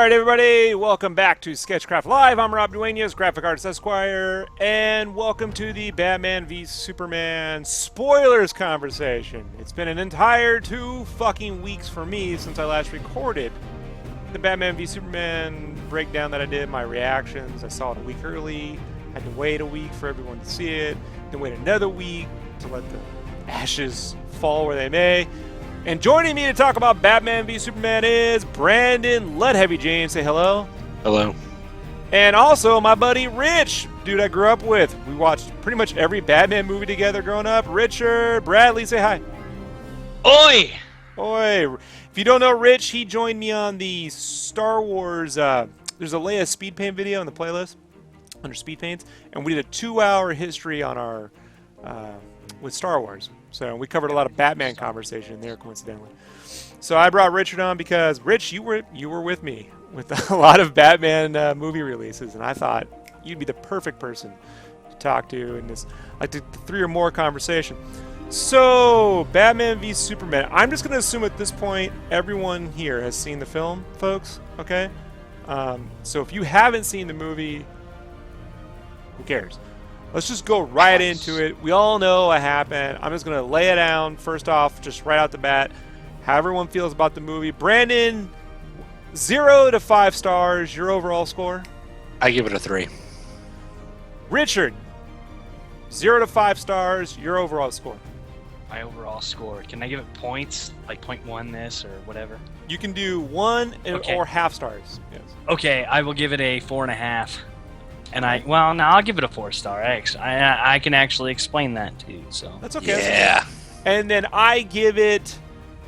Alright, everybody, welcome back to SketchCraft Live. I'm Rob Duenas, Graphic Artist Esquire, and welcome to the Batman v Superman spoilers conversation. It's been an entire 2 fucking weeks for me since I last recorded the Batman v Superman breakdown that I did, my reactions. I saw it a week early, had to wait a week for everyone to see it, then wait another week to let the ashes fall where they may. And joining me to talk about Batman v Superman is Brandon Let Heavy James. Say hello. Hello. And also my buddy Rich, dude I grew up with. We watched pretty much every Batman movie together growing up. Richard, Bradley, say hi. Oi! Oi. If you don't know Rich, he joined me on the Star Wars, there's a Leia speed paint video in the playlist under speed paints. And we did a 2-hour history on our, with Star Wars. So we covered a lot of Batman conversation in there, coincidentally. So I brought Richard on because, Rich, you were with me with a lot of Batman movie releases, and I thought you'd be the perfect person to talk to in this, like, the 3 or more conversation. So, Batman v Superman. I'm just going to assume at this point everyone here has seen the film, folks, okay? So if you haven't seen the movie, who cares? Let's just go right into it. We all know what happened. I'm just going to lay it down first off, just right out the bat, how everyone feels about the movie. Brandon, 0 to 5 stars, your overall score? I give it a 3. Richard, 0 to 5 stars, your overall score? My overall score. Can I give it points? Like 0.1 this or whatever? You can do 1 Okay. or half stars. Yes. Okay, I will give it a 4.5. And I'll give it a 4-star. I can actually explain that too. So That's okay. Yeah. And then I give it,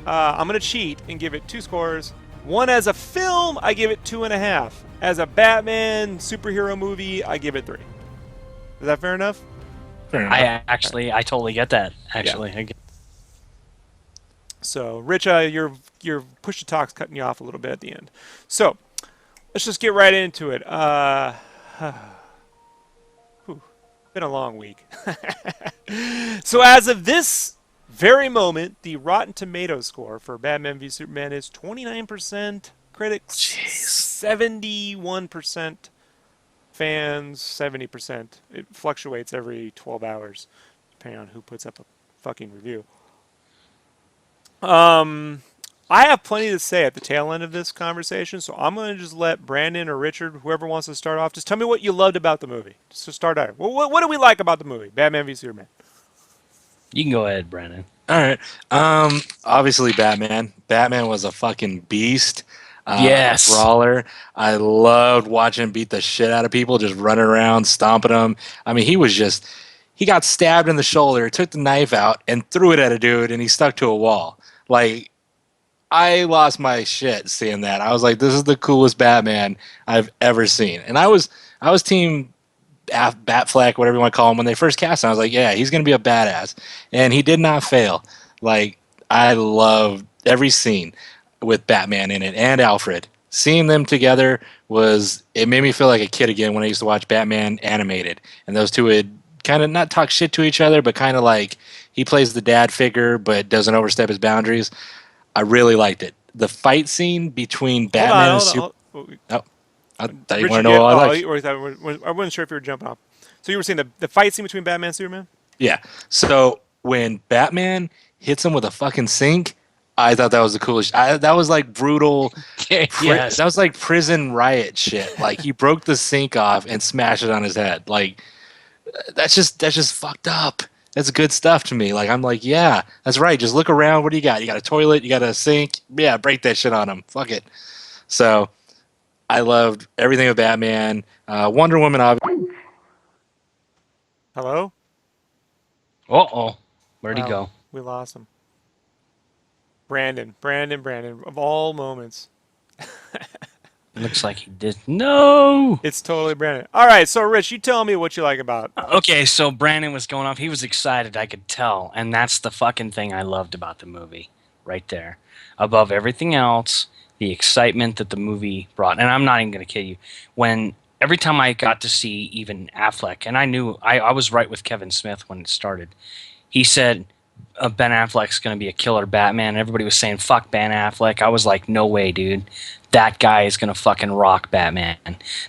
I'm going to cheat and give it 2 scores. 1 as a film, I give it 2.5. As a Batman superhero movie, I give it 3. Is that fair enough? Fair enough. I totally get that. Actually, Yeah. So, Rich, your push to talk's cutting you off a little bit at the end. So, let's just get right into it. Been a long week. So as of this very moment, the Rotten Tomatoes score for Batman v Superman is 29% critics, Jeez. 71% fans, 70%. It fluctuates every 12 hours, depending on who puts up a fucking review. I have plenty to say at the tail end of this conversation, so I'm going to just let Brandon or Richard, whoever wants to start off, just tell me what you loved about the movie. Just to start out. What do we like about the movie, Batman v Superman? you can go ahead, Brandon. All right. Obviously Batman. Batman was a fucking beast. Yes. Brawler. I loved watching him beat the shit out of people, just running around, stomping them. I mean, he got stabbed in the shoulder, took the knife out, and threw it at a dude, and he stuck to a wall. Like, I lost my shit seeing that. I was like, this is the coolest Batman I've ever seen. And I was team Batfleck, whatever you want to call him, when they first cast him. I was like, yeah, he's going to be a badass. And he did not fail. Like, I loved every scene with Batman in it and Alfred. Seeing them together it made me feel like a kid again when I used to watch Batman animated. And those two would kind of not talk shit to each other, but kind of like he plays the dad figure but doesn't overstep his boundaries. I really liked it. The fight scene between Batman and Superman. Oh, I thought you want to know what I liked. I wasn't sure if you were jumping off. So you were saying the fight scene between Batman and Superman? Yeah. So when Batman hits him with a fucking sink, I thought that was the coolest. That was like brutal. Yes. That was like prison riot shit. Like he broke the sink off and smashed it on his head. Like that's just fucked up. That's good stuff to me. Like, I'm like, yeah, that's right. Just look around. What do you got? You got a toilet? You got a sink? Yeah, break that shit on him. Fuck it. So, I loved everything with Batman. Wonder Woman, obviously. Hello? Uh-oh. Where'd he Wow, go? we lost him. Brandon, of all moments. Looks like he did. No! It's totally Brandon. All right, so Rich, you tell me what you like about. Okay, so Brandon was going off. He was excited, I could tell. And that's the fucking thing I loved about the movie. Right there. Above everything else, the excitement that the movie brought. And I'm not even going to kid you. Every time I got to see even Affleck, and I knew I was right with Kevin Smith when it started. He said, Ben Affleck's going to be a killer Batman. Everybody was saying, fuck Ben Affleck. I was like, no way, dude. That guy is going to fucking rock Batman.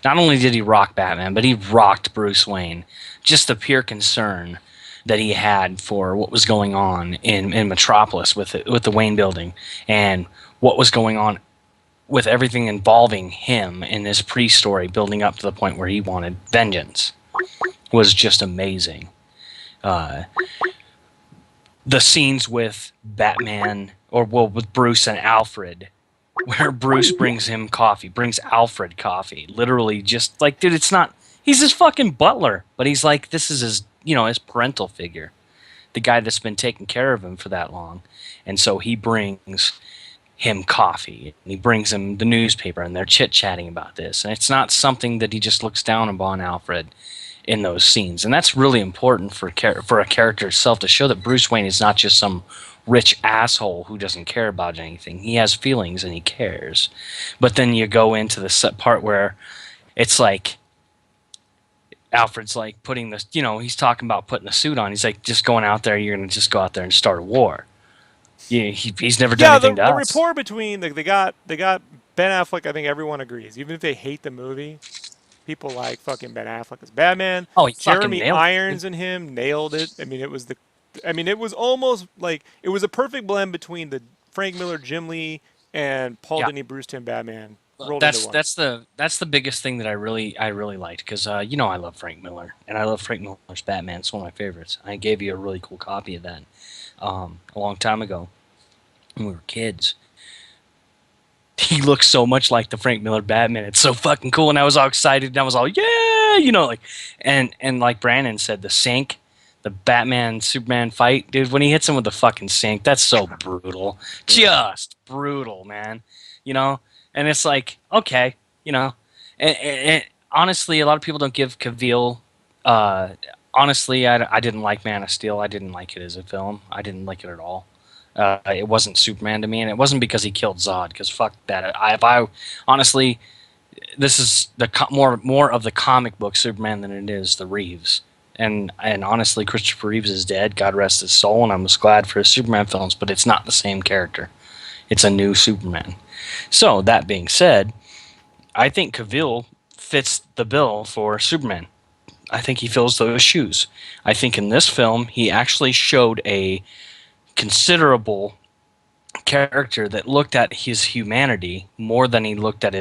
Not only did he rock Batman, but he rocked Bruce Wayne. Just the pure concern that he had for what was going on in Metropolis with the Wayne building and what was going on with everything involving him in this pre-story building up to the point where he wanted vengeance was just amazing. The scenes with Batman, with Bruce and Alfred, where Bruce brings him coffee, brings Alfred coffee, literally just like, dude, it's not, he's his fucking butler, but he's like, this is his, his parental figure, the guy that's been taking care of him for that long. And so he brings him coffee, and he brings him the newspaper, and they're chit-chatting about this. And it's not something that he just looks down upon Alfred in those scenes. And that's really important for a character itself, to show that Bruce Wayne is not just some rich asshole who doesn't care about anything. He has feelings and he cares. But then you go into the set part where it's like Alfred's like putting this, he's talking about putting a suit on. He's like, just going out there, you're going to just go out there and start a war. Yeah, he's never done anything to us. The rapport between they got Ben Affleck. I think everyone agrees, even if they hate the movie, people like fucking Ben Affleck as Batman. Oh, he Jeremy fucking nailed Irons and him nailed it. I mean, it was almost like it was a perfect blend between the Frank Miller, Jim Lee, and Paul Dini, Bruce Timm Batman. That's the biggest thing that I really liked, because I love Frank Miller, and I love Frank Miller's Batman. It's one of my favorites. I gave you a really cool copy of that a long time ago when we were kids. He looks so much like the Frank Miller Batman. It's so fucking cool, and I was all excited, and I was all, yeah, and like Brandon said, the Batman Superman fight, dude, when he hits him with the fucking sink, that's so brutal, just brutal, man. And it's like, okay, and honestly, a lot of people don't give Cavill. Honestly, I didn't like Man of Steel. I didn't like it as a film. I didn't like it at all. It wasn't Superman to me, and it wasn't because he killed Zod. Because fuck that. Honestly, this is more of the comic book Superman than it is the Reeves. And honestly, Christopher Reeves is dead. God rest his soul, and I'm just glad for his Superman films. But it's not the same character. It's a new Superman. So that being said, I think Cavill fits the bill for Superman. I think he fills those shoes. I think in this film he actually showed a considerable character that looked at his humanity more than he looked at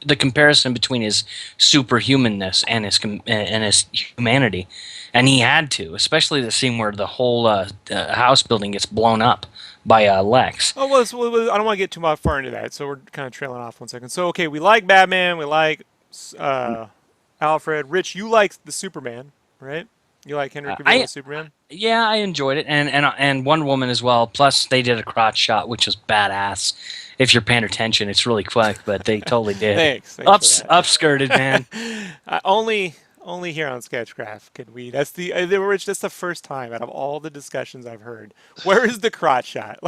the comparison between his superhumanness and his humanity. And he had to, especially the scene where the whole house building gets blown up by Lex. Oh, well, I don't want to get too far into that, so we're kind of trailing off 1 second. So, okay, we like Batman, we like Alfred. Rich, you like the Superman, right? You like Henry Cavill as Superman? Yeah, I enjoyed it, and Wonder Woman as well. Plus, they did a crotch shot, which was badass. If you're paying attention, it's really quick, but they totally did. Thanks Upskirted, man. Only here on Sketchcraft could we. That's Rich. That's the first time out of all the discussions I've heard. Where is the crotch shot?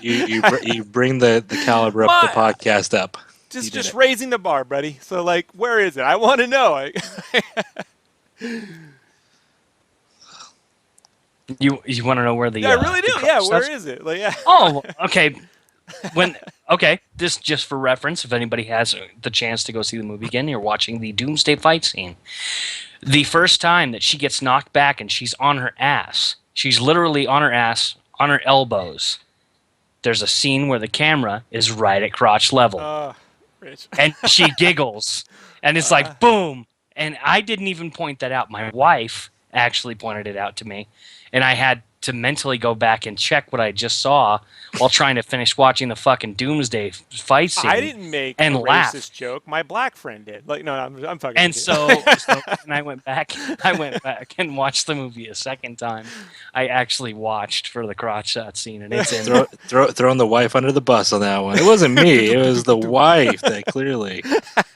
you bring the caliber up the podcast up. Just raising the bar, buddy. So where is it? I want to know. You want to know where the? Yeah, I really do. Yeah, where is it? Oh, okay. This just for reference, if anybody has the chance to go see the movie again, you're watching the Doomsday fight scene. The first time that she gets knocked back and she's on her ass, she's literally on her ass, on her elbows. There's a scene where the camera is right at crotch level. Rich. And she giggles. And it's like, boom. And I didn't even point that out. My wife actually pointed it out to me. And I had to mentally go back and check what I just saw while trying to finish watching the fucking Doomsday fight scene. I didn't make a racist joke. My black friend did. I'm fucking. And so I went back and watched the movie a second time. I actually watched for the crotch shot scene, and it's in throwing the wife under the bus on that one. It wasn't me. It was the wife that clearly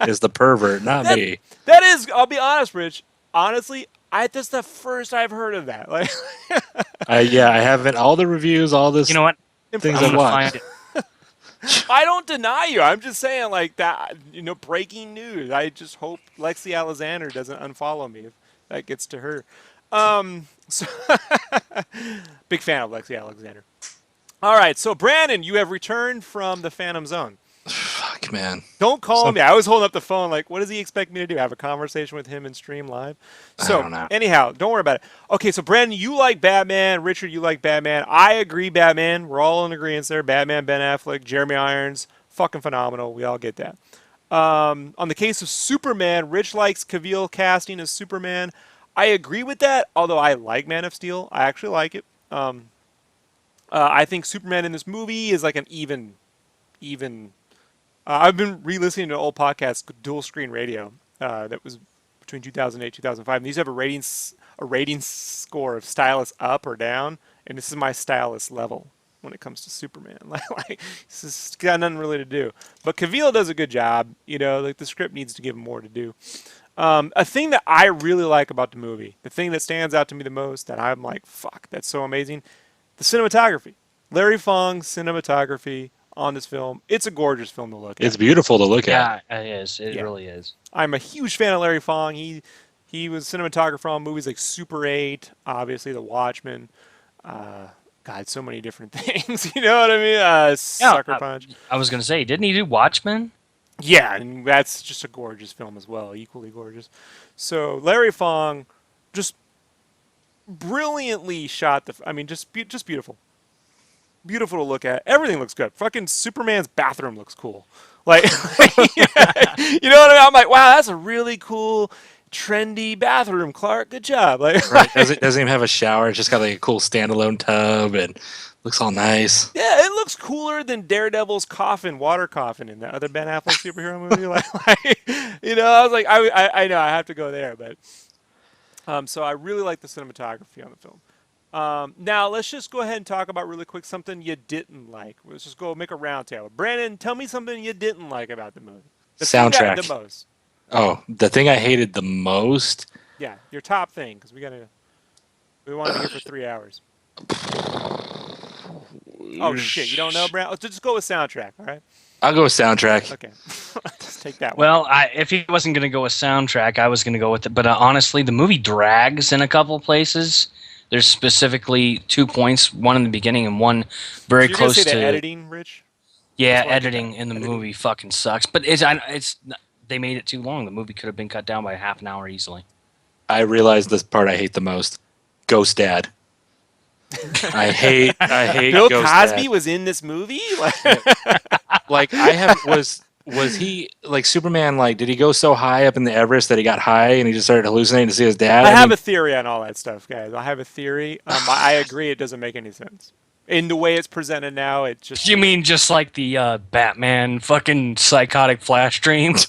is the pervert, not me. That is. I'll be honest, Rich. Honestly, that's the first I've heard of that. I haven't. All the reviews, all this. You know what? Things I watched. I don't deny you. I'm just saying that. Breaking news. I just hope Lexi Alexander doesn't unfollow me if that gets to her. So big fan of Lexi Alexander. All right, so Brandon, you have returned from the Phantom Zone. Fuck, man. Don't call So, me. I was holding up the phone like, what does he expect me to do? Have a conversation with him and stream live? I So, don't know. anyhow, don't worry about it. Okay, so Brandon, you like Batman. Richard, you like Batman. I agree, Batman. We're all in agreement there. Batman, Ben Affleck, Jeremy Irons, fucking phenomenal. We all get that. On the case of Superman, Rich likes Cavill casting as Superman. I agree with that, although I like Man of Steel. I actually like it. I think Superman in this movie is like an even. I've been re-listening to an old podcast, Dual Screen Radio, that was between 2008 2005. And these have a rating score of stylus up or down, and this is my stylus level when it comes to Superman. Like this has got nothing really to do. But Cavill does a good job. Like the script needs to give him more to do. A thing that I really like about the movie, the thing that stands out to me the most, that I'm like, fuck, that's so amazing, the cinematography. Larry Fong's cinematography on this film. It's a gorgeous film to look at. It's beautiful to look at. Yeah, it is. It really is. I'm a huge fan of Larry Fong. He was cinematographer on movies like Super 8, obviously The Watchmen. God, so many different things. You know what I mean? Sucker Punch. I was gonna say, didn't he do Watchmen? Yeah, and that's just a gorgeous film as well, equally gorgeous. So Larry Fong just brilliantly shot just beautiful. Beautiful to look at. Everything looks good. Fucking Superman's bathroom looks cool. Like, you know what I mean? I'm like, wow, that's a really cool, trendy bathroom, Clark. Good job. Like, Right? Doesn't even have a shower. It's just got like a cool standalone tub and looks all nice. yeah, it looks cooler than Daredevil's water coffin in the other Ben Affleck superhero movie. I was like, I know I have to go there, but so I really like the cinematography on the film. Now let's just go ahead and talk about really quick something you didn't like. Let's just go make a round table. Brandon, tell me something you didn't like about the movie. The thing Soundtrack. the most. Oh, the thing I hated the most. Yeah, your top thing, because we wanted to hear for 3 hours. Oh shit, you don't know, Brandon? Let's just go with soundtrack. All right. I'll go with soundtrack. Okay. Just take that one. Well, if he wasn't gonna go with soundtrack, I was gonna go with it. But honestly, the movie drags in a couple places. There's specifically 2 points, one in the beginning and one very So you're close gonna say to the editing, Rich? Yeah, That's what I editing get. in the Editing. movie fucking sucks. But they made it too long. The movie could have been cut down by half an hour easily. I realized this part I hate the most. Ghost Dad. I hate Bill Ghost Cosby Dad. was in this movie? Like was he like Superman? Like, did he go so high up in the Everest that he got high and he just started hallucinating to see his dad? I have mean, a theory on all that stuff, guys. I have a theory. I agree it doesn't make any sense. In the way it's presented now, it just... You mean just like the Batman fucking psychotic flash dreams?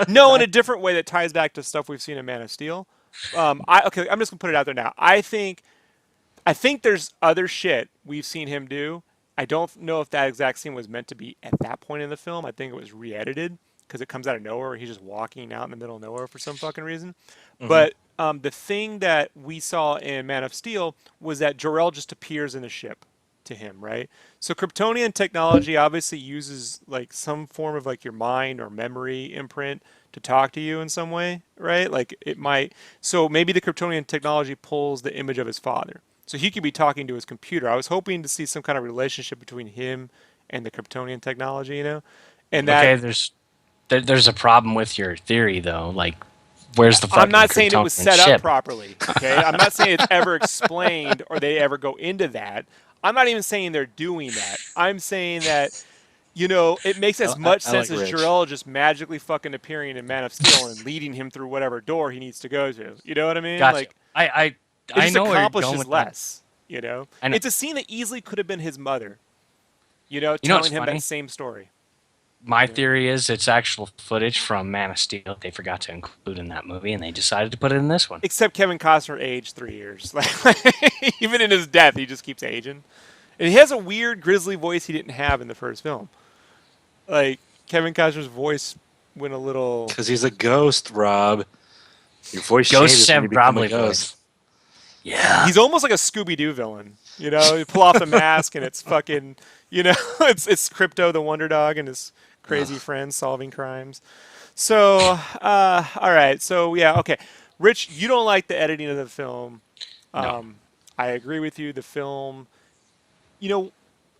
No, in a different way that ties back to stuff we've seen in Man of Steel. I'm just going to put it out there now. I think there's other shit we've seen him do. I don't know if that exact scene was meant to be at that point in the film. I think it was re-edited because it comes out of nowhere. He's just walking out in the middle of nowhere for some fucking reason. Mm-hmm. But the thing that we saw in Man of Steel was that Jor-El just appears in the ship to him, right? So Kryptonian technology obviously uses like some form of like your mind or memory imprint to talk to you in some way, right? Like it might. So maybe the Kryptonian technology pulls the image of his father. So he could be talking to his computer. I was hoping to see some kind of relationship between him and the Kryptonian technology, And that... Okay, there's a problem with your theory though. Like, where's the fucking I'm not saying it was set ship? up properly. Okay, I'm not saying it's ever explained or they ever go into that. I'm not even saying they're doing that. I'm saying that it makes as much sense like as Rich. Jor-El just magically fucking appearing in Man of Steel and leading him through whatever door he needs to go to. You know what I mean? Gotcha. Like I it just know where you're going accomplishes with that. less. I know. It's a scene that easily could have been his mother. know Telling what's him funny? that same story. My theory is it's actual footage from Man of Steel that they forgot to include in that movie, and they decided to put it in this one. Except Kevin Costner aged 3 years. Like even in his death, he just keeps aging. And he has a weird, grisly voice he didn't have in the first film. Like, Kevin Costner's voice went a little... because he's a ghost, Rob. Your voice Ghosts changes when you have become a probably ghost. voice. Yeah. He's almost like a Scooby-Doo villain. You pull off the mask and it's fucking... it's Crypto the Wonder Dog and his crazy friends solving crimes. So, all right. So, yeah, okay. Rich, you don't like the editing of the film. No. I agree with you. The film, you know,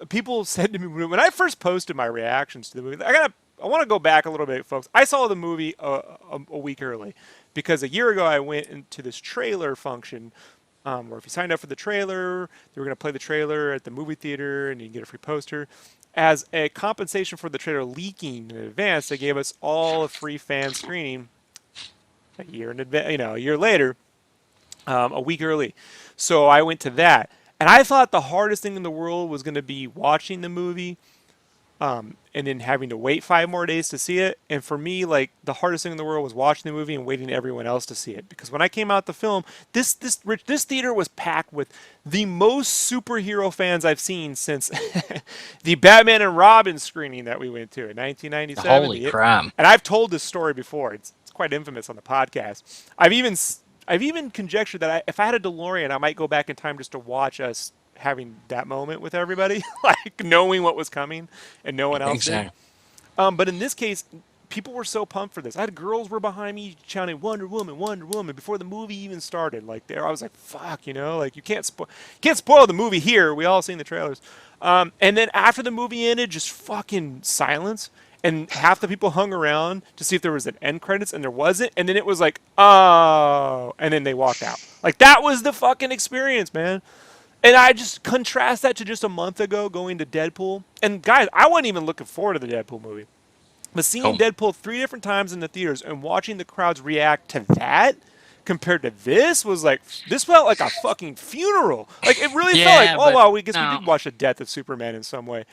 people said to me when I first posted my reactions to the movie. I want to go back a little bit, folks. I saw the movie a week early because a year ago I went into this trailer function where if you signed up for the trailer, they were going to play the trailer at the movie theater and you can get a free poster. As a compensation for the trailer leaking in advance, they gave us all a free fan screening a year in advance, a year later, a week early. So I went to that, and I thought the hardest thing in the world was going to be watching the movie, and then having to wait 5 more days to see it. And for me, like the hardest thing in the world was watching the movie and waiting everyone else to see it. Because when I came out the film, this theater was packed with the most superhero fans I've seen since the Batman and Robin screening that we went to in 1997. Holy crap! And I've told this story before. It's quite infamous on the podcast. I've even conjectured that if I had a DeLorean, I might go back in time just to watch us having that moment with everybody, like knowing what was coming and no one else Exactly. did. But in this case, people were so pumped for this. I had girls were behind me shouting "Wonder Woman, Wonder Woman" before the movie even started. Like there, I was like, "Fuck," like you can't spoil the movie here. We all seen the trailers. And then after the movie ended, just fucking silence. And half the people hung around to see if there was an end credits, and there wasn't. And then it was like, oh, and then they walked out. Like that was the fucking experience, man. And I just contrast that to just a month ago going to Deadpool. And guys, I wasn't even looking forward to the Deadpool movie. But seeing Oh. Deadpool 3 different times in the theaters and watching the crowds react to that compared to this was like, this felt like a fucking funeral. Like it really felt like, Yeah, oh but wow, we guess we no. did watch the death of Superman in some way.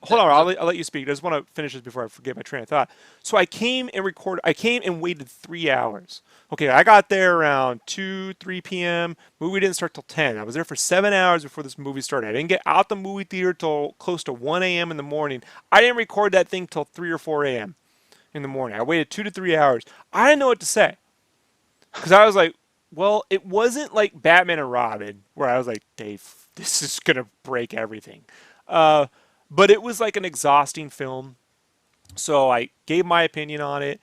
Hold on, I'll let you speak. I just want to finish this before I forget my train of thought. So I came and waited 3 hours. Okay, I got there around 2, 3 p.m. Movie didn't start till 10. I was there for 7 hours before this movie started. I didn't get out the movie theater till close to 1 a.m. in the morning. I didn't record that thing till 3 or 4 a.m. in the morning. I waited 2 to 3 hours. I didn't know what to say because I was like, well, it wasn't like Batman and Robin where I was like, Dave, this is going to break everything. But it was like an exhausting film. So I gave my opinion on it,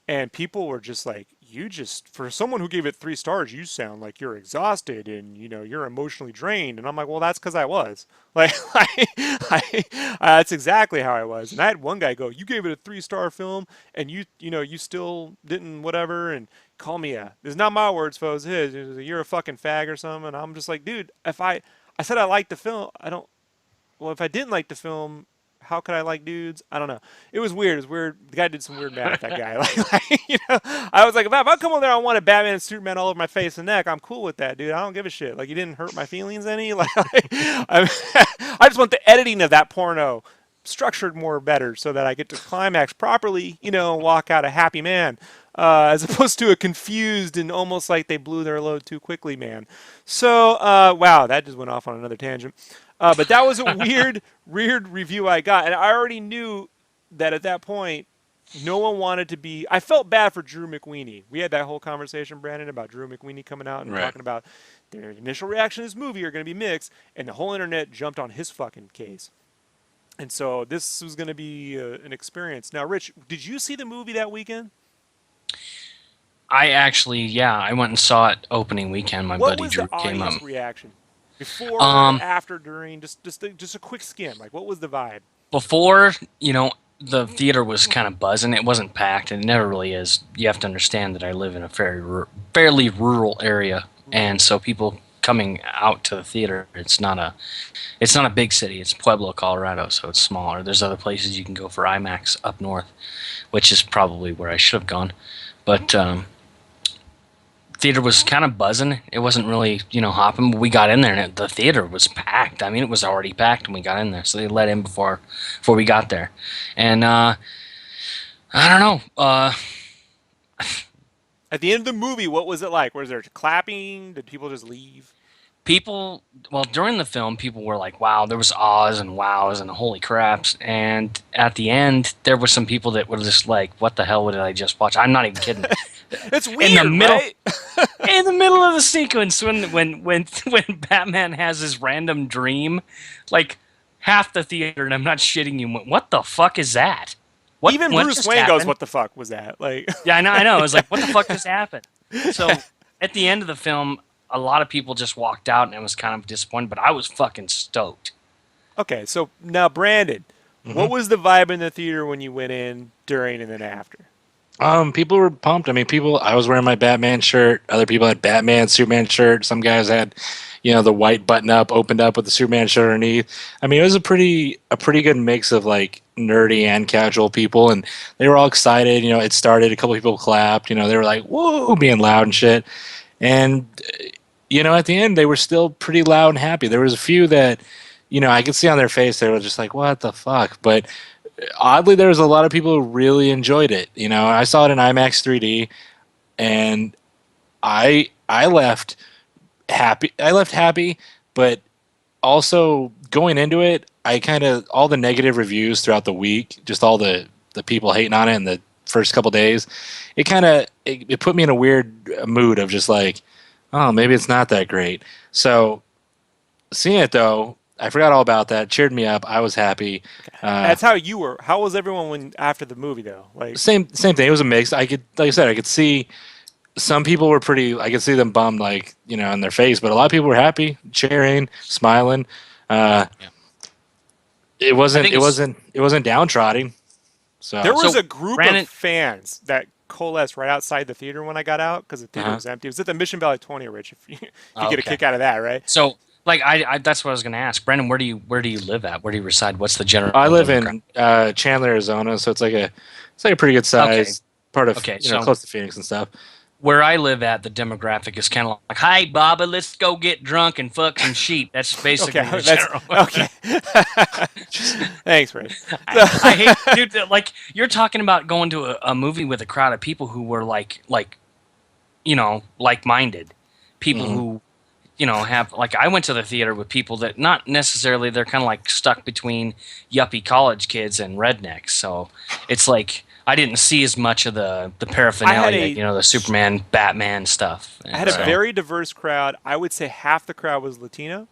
and people were just like, for someone who gave it 3 stars, you sound like you're exhausted and, you're emotionally drained. And I'm like, well, that's because I was. Like, that's exactly how I was. And I had one guy go, you gave it a 3-star film, and you still didn't whatever, and call me it's not my words, folks, his. You're a fucking fag or something. And I'm just like, dude, I said I liked the film, well, if I didn't like the film, how could I like dudes? I don't know. It was weird. It was weird. The guy did some weird math, that guy. I was like, if I come over there, I wanted Batman and Superman all over my face and neck. I'm cool with that, dude. I don't give a shit. Like, you didn't hurt my feelings any. I just want the editing of that porno structured more better so that I get to climax properly, walk out a happy man, as opposed to a confused and almost like they blew their load too quickly man. So, wow, that just went off on another tangent. But that was a weird review I got. And I already knew that at that point, no one wanted to be. I felt bad for Drew McWeeny. We had that whole conversation, Brandon, about Drew McWeeny coming out and Right. talking about their initial reaction to this movie are going to be mixed. And the whole internet jumped on his fucking case. And so this was going to be an experience. Now, Rich, did you see the movie that weekend? I went and saw it opening weekend. My What buddy was Drew the came up. audience reaction? Before, Um, after, during, just a quick skim. Like, what was the vibe? Before, the theater was kind of buzzing. It wasn't packed, and it never really is. You have to understand that I live in a fairly rural area, and so people coming out to the theater, it's not a big city. It's Pueblo, Colorado, so it's smaller. There's other places you can go for IMAX up north, which is probably where I should have gone. But theater was kind of buzzing. It wasn't really, hopping. But we got in there, and the theater was packed. I mean, it was already packed when we got in there, so they let in before we got there. And I don't know. At the end of the movie, what was it like? Was there clapping? Did people just leave? During the film, people were like, wow, there was ahs and wows and holy craps. And at the end, there were some people that were just like, what the hell did I just watch? I'm not even kidding. It's weird, middle- right? In the middle of the sequence, when Batman has his random dream, like half the theater, and I'm not shitting you, went, what the fuck is that? Even what Bruce just Wayne goes, happened? "What the fuck was that?" Like, Yeah, I know. I was like, what the fuck just happened? So at the end of the film, a lot of people just walked out and was kind of disappointed, but I was fucking stoked. Okay, so now Brandon, Hmm. what was the vibe in the theater when you went in, during, and then after? People were pumped. I mean, I was wearing my Batman shirt. Other people had Batman, Superman shirt. Some guys had, the white button up, opened up with the Superman shirt underneath. I mean, it was a pretty good mix of like nerdy and casual people, and they were all excited. It started. A couple people clapped. They were like, "Whoa," being loud and shit. And at the end, they were still pretty loud and happy. There was a few that, I could see on their face they were just like, "What the fuck?" But oddly, there was a lot of people who really enjoyed it. I saw it in IMAX 3D, and I left happy. I left happy, but also going into it, I kind of all the negative reviews throughout the week, just all the people hating on it in the first couple days, it put me in a weird mood of just like, oh, maybe it's not that great. So seeing it though, I forgot all about that. Cheered me up. I was happy. Uh, That's how you were. How was everyone when after the movie though? Like, same thing. It was a mix. Like I said, I could see some people were pretty. I could see them bummed, like in their face, but a lot of people were happy, cheering, smiling. Uh, Yeah. it I wasn't. think It it's wasn't. It wasn't downtrodden. there So, was so. a group of Brandon, fans that coalesced right outside the theater when I got out because the theater uh was empty. It was at the Mission Valley 20, Rich. If you oh, get a okay. kick out of that, right? So, like, I that's what I was going to ask, Brandon. Where do you live at? Where do you reside? What's the general I live demographic? in Chandler, Arizona, so it's like a pretty good Okay, size part of okay. So close to Phoenix and stuff. where I live at, the demographic is kind of like, "Hi, Baba, let's go get drunk and fuck some sheep." That's basically Okay, the that's general. okay. Thanks, Rich. I hate, dude. Like you're talking about going to a movie with a crowd of people who were like like-minded, people Hmm. who have like I went to the theater with people that not necessarily they're kind of like stuck between yuppie college kids and rednecks. So it's like I didn't see as much of the I had paraphernalia, a the Superman, Batman stuff. I And had a so very diverse crowd. I would say half the crowd was Latino.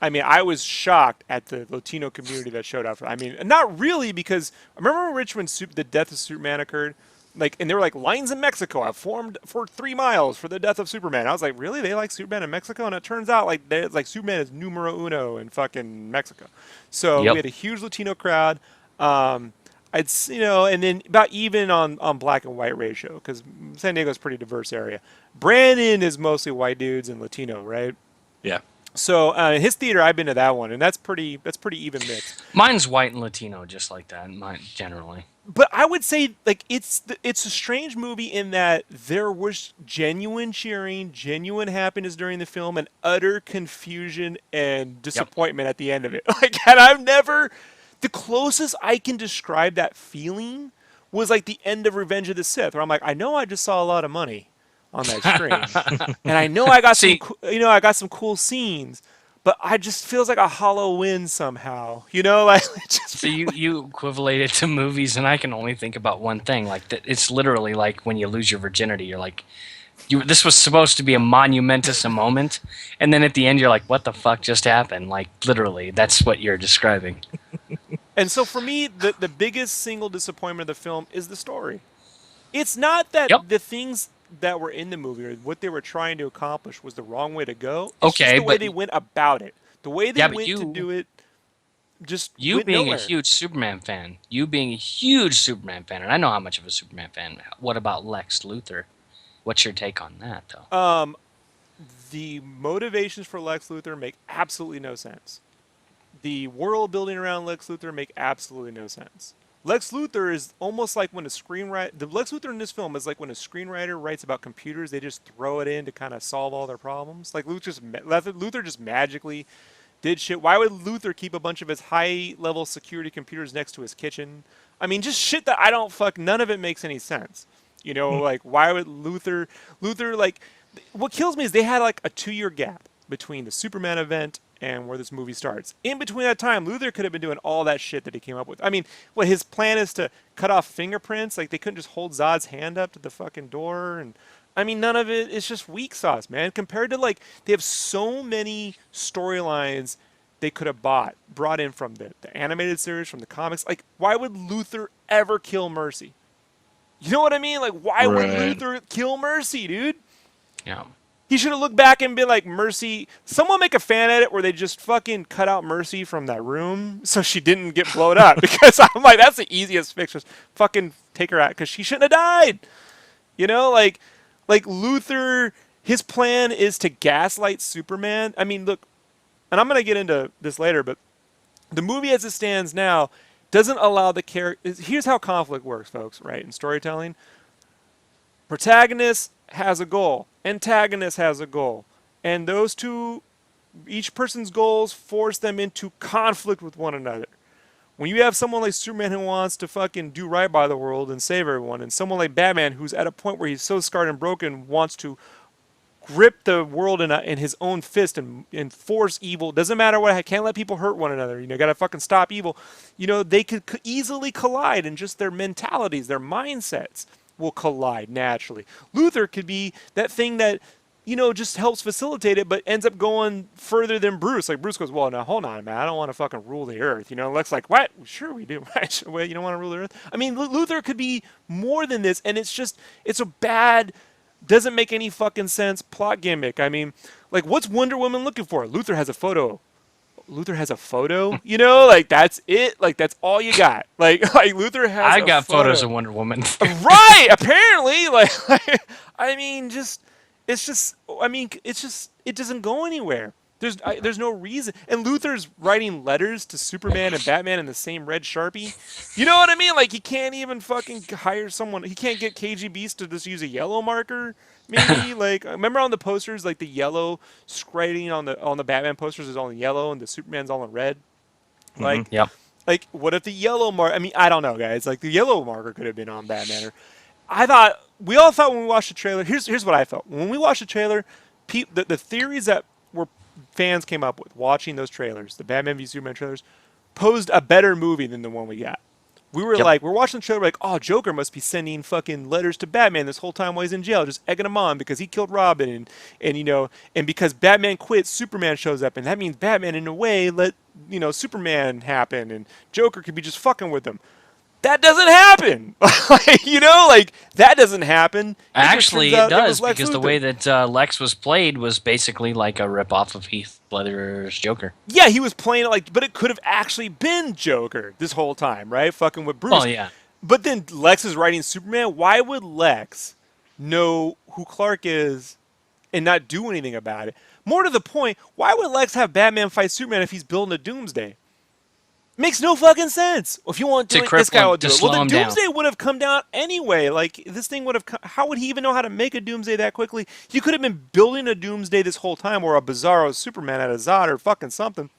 I mean, I was shocked at the Latino community that showed up. I mean, not really, because I remember Rich when the death of Superman occurred, like, and they were like, lines in Mexico have formed for 3 miles for the death of Superman. I was like, really? They like Superman in Mexico? And it turns out like Superman is numero uno in fucking Mexico. So we yep. had a huge Latino crowd. And then about even on black and white ratio, because San Diego's a pretty diverse area. Brandon is mostly white dudes and Latino, right? Yeah. So his theater, I've been to that one, and that's pretty even mix. Mine's white and Latino, just like that. Mine generally. But I would say like it's a strange movie in that there was genuine cheering, genuine happiness during the film, and utter confusion and Yep. disappointment at the end of it. Like, and I've never, the closest I can describe that feeling was like the end of Revenge of the Sith, where I'm like, I know I just saw a lot of money on that screen, and I know I got some, See, I got some cool scenes, but I just feels like a hollow win somehow, like it just so feels you equivalate it to movies, and I can only think about one thing. Like that, it's literally like when you lose your virginity. You're like, this was supposed to be a monumentous moment, and then at the end you're like, what the fuck just happened? Like literally, that's what you're describing. And so for me, the biggest single disappointment of the film is the story. It's not that Yep. the things that were in the movie or what they were trying to accomplish was the wrong way to go. It's just Okay, the way but they went about it. The way they yeah, but went to do it just you went being a nowhere. huge Superman fan, you being a huge Superman fan, and I know how much of a Superman fan. What about Lex Luthor? What's your take on that, though? The motivations for Lex Luthor make absolutely no sense. The world building around Lex Luthor make absolutely no sense. Lex Luthor is almost like when a screenwriter. The Lex Luthor in this film is like when a screenwriter writes about computers, they just throw it in to kind of solve all their problems. Like Luthor just magically did shit. Why would Luthor keep a bunch of his high-level security computers next to his kitchen? I mean, just shit that I don't fuck. None of it makes any sense. Like why would Luthor like? What kills me is they had like a 2-year gap between the Superman event and where this movie starts. In between that time, Luthor could have been doing all that shit that he came up with. I mean, what his plan is to cut off fingerprints? Like they couldn't just hold Zod's hand up to the fucking door, and I mean, none of it is just weak sauce, man. Compared to like they have so many storylines they could have brought in from the animated series, from the comics. Like, why would Luthor ever kill Mercy? You know what I mean? Like, why would Right. Luthor kill Mercy, dude? Yeah. He should have looked back and been like, Mercy. Someone make a fan edit where they just fucking cut out Mercy from that room so she didn't get blown up. Because I'm like, that's the easiest fix. Just fucking take her out because she shouldn't have died. You know, like Luthor. His plan is to gaslight Superman. I mean, look, and I'm gonna get into this later, but the movie as it stands now doesn't allow the character. Here's how conflict works, folks. Right in storytelling, protagonist has a goal, antagonist has a goal, and those two, each person's goals force them into conflict with one another. When you have someone like Superman who wants to fucking do right by the world and save everyone, and someone like Batman who's at a point where he's so scarred and broken, wants to grip the world in his own fist and force evil. Doesn't matter what. I can't let people hurt one another. You know, gotta fucking stop evil. You know, they could easily collide in just their mentalities, their mindsets will collide naturally. Luther could be that thing that, you know, just helps facilitate it, but ends up going further than Bruce. Like Bruce goes, well, now hold on, man, I don't want to fucking rule the earth. You know, Lex like, what? Sure we do. Wait, you don't want to rule the earth? I mean, Luther could be more than this, and it's a bad, doesn't make any fucking sense plot gimmick. I mean, like, what's Wonder Woman looking for? Luther has a photo. Luther has a photo, you know, like that's it. Like that's all you got. Like Luther has. I a got photo. photos of Wonder Woman. Right, apparently, I mean, it's just, I mean, it's just, it doesn't go anywhere. There's no reason. And Luther's writing letters to Superman and Batman in the same red Sharpie. You know what I mean? Like he can't even fucking hire someone. He can't get KGBs to just use a yellow marker. Maybe like remember on the posters, like the yellow writing on the Batman posters is all in yellow and the Superman's all in red. Like, Yep. like what if the yellow mark? I mean, I don't know, guys. Like the yellow marker could have been on Batman. Or we all thought when we watched the trailer. Here's what I felt when we watched the trailer. The theories that were fans came up with watching those trailers, the Batman v Superman trailers, posed a better movie than the one we got. We were Yep. like, we're watching the trailer, like, oh, Joker must be sending fucking letters to Batman this whole time while he's in jail, just egging him on because he killed Robin, and you know, and because Batman quit, Superman shows up, and that means Batman, in a way, let Superman happen, and Joker could be just fucking with him. That doesn't happen. You know, like that doesn't happen. Actually, it does Lex because the Luthor. way that Lex was played was basically like a ripoff of Heath Ledger's Joker. Yeah, he was playing it like, but it could have actually been Joker this whole time, right? Fucking with Bruce. Oh yeah. But then Lex is writing Superman. Why would Lex know who Clark is and not do anything about it? More to the point, why would Lex have Batman fight Superman if he's building a Doomsday? Makes no fucking sense. If you want to do it, this guy will do it. Well, the Doomsday would have come down anyway. Like, this thing would have how would he even know how to make a Doomsday that quickly? You could have been building a Doomsday this whole time, or a Bizarro Superman at a Zod or fucking something.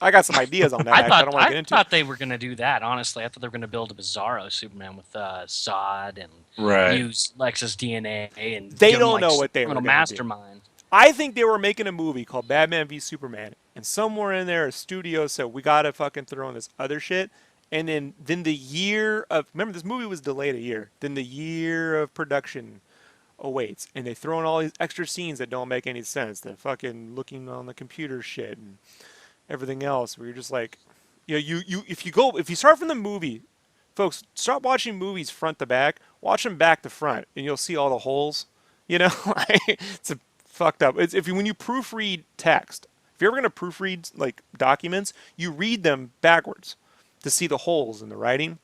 I got some ideas on that. I don't want to get into. I thought they were going to do that. Honestly, I thought they were going to build a Bizarro Superman with Zod and use Lex's DNA and they give him, don't like, know what they were little going to mastermind. I think they were making a movie called Batman v Superman, and somewhere in there, a studio said we gotta fucking throw in this other shit. And then the year of remember this movie was delayed a year. Then the year of production awaits, and they throw in all these extra scenes that don't make any sense. The fucking looking on the computer shit and everything else. Where you're just like, if you start from the movie, folks, stop watching movies front to back. Watch them back to front, and you'll see all the holes. You know, it's a fucked up. It's when you proofread text. If you're ever gonna proofread like documents, you read them backwards to see the holes in the writing.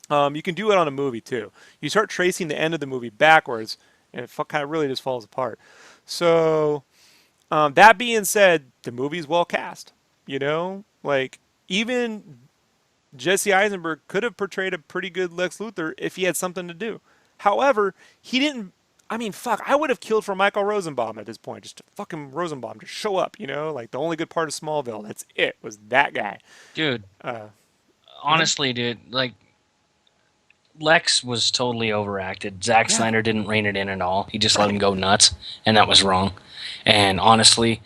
You can do it on a movie too. You start tracing the end of the movie backwards, and it kind of really just falls apart. So that being said, the movie's well cast. You know, like even Jesse Eisenberg could have portrayed a pretty good Lex Luthor if he had something to do. However, he didn't. I mean, fuck, I would have killed for Michael Rosenbaum at this point. Just fucking Rosenbaum, just show up, you know? Like, the only good part of Smallville, that's it, was that guy. Dude, honestly, dude, like, Lex was totally overacted. Zack Snyder didn't rein it in at all. He just let him go nuts, and that was wrong. And honestly,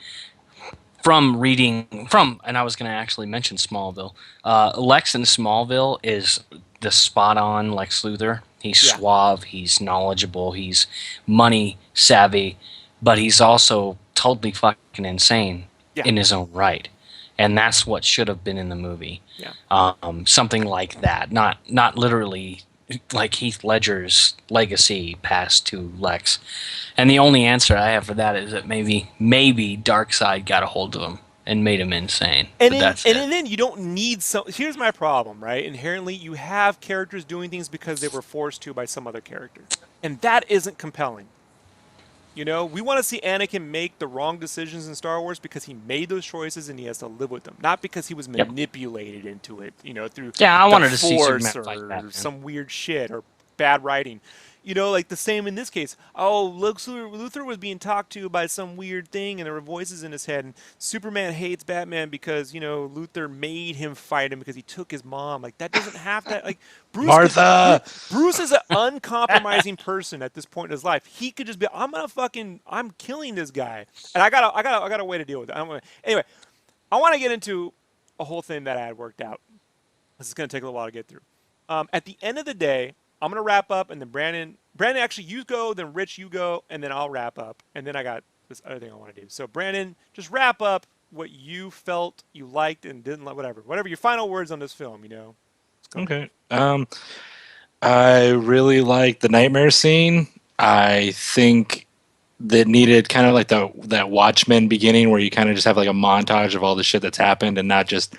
and I was going to actually mention Smallville, Lex in Smallville is the spot-on Lex Luthor. He's suave, he's knowledgeable, he's money savvy, but he's also totally fucking insane in his own right. And that's what should have been in the movie. Yeah. Something like that. Not literally like Heath Ledger's legacy passed to Lex? And the only answer I have for that is that maybe Darkseid got a hold of him and made him insane. And But then, that's and it. then you don't need some. Here's my problem, right? Inherently, you have characters doing things because they were forced to by some other character, and that isn't compelling. You know, we want to see Anakin make the wrong decisions in Star Wars because he made those choices and he has to live with them, not because he was Yep. manipulated into it, you know, through Yeah, I the wanted to see Superman Force fight or Batman. some weird shit or bad writing. You know, like the same in this case. Oh, Luthor was being talked to by some weird thing and there were voices in his head. And Superman hates Batman because, you know, Luthor made him fight him because he took his mom. Like, that doesn't have to, like, Bruce could, Martha. Bruce is an uncompromising person at this point in his life. He could just be, I'm killing this guy, and I got a way to deal with it. Anyway, I want to get into a whole thing that I had worked out. This is going to take a little while to get through. At the end of the day, I'm going to wrap up, and then Brandon, actually, you go, then Rich, you go, and then I'll wrap up, and then I got this other thing I want to do. So, Brandon, just wrap up what you felt you liked and didn't like, whatever your final words on this film. You know, let's go. Okay. I really like the nightmare scene. I think that needed kind of like that Watchmen beginning where you kind of just have like a montage of all the shit that's happened and not just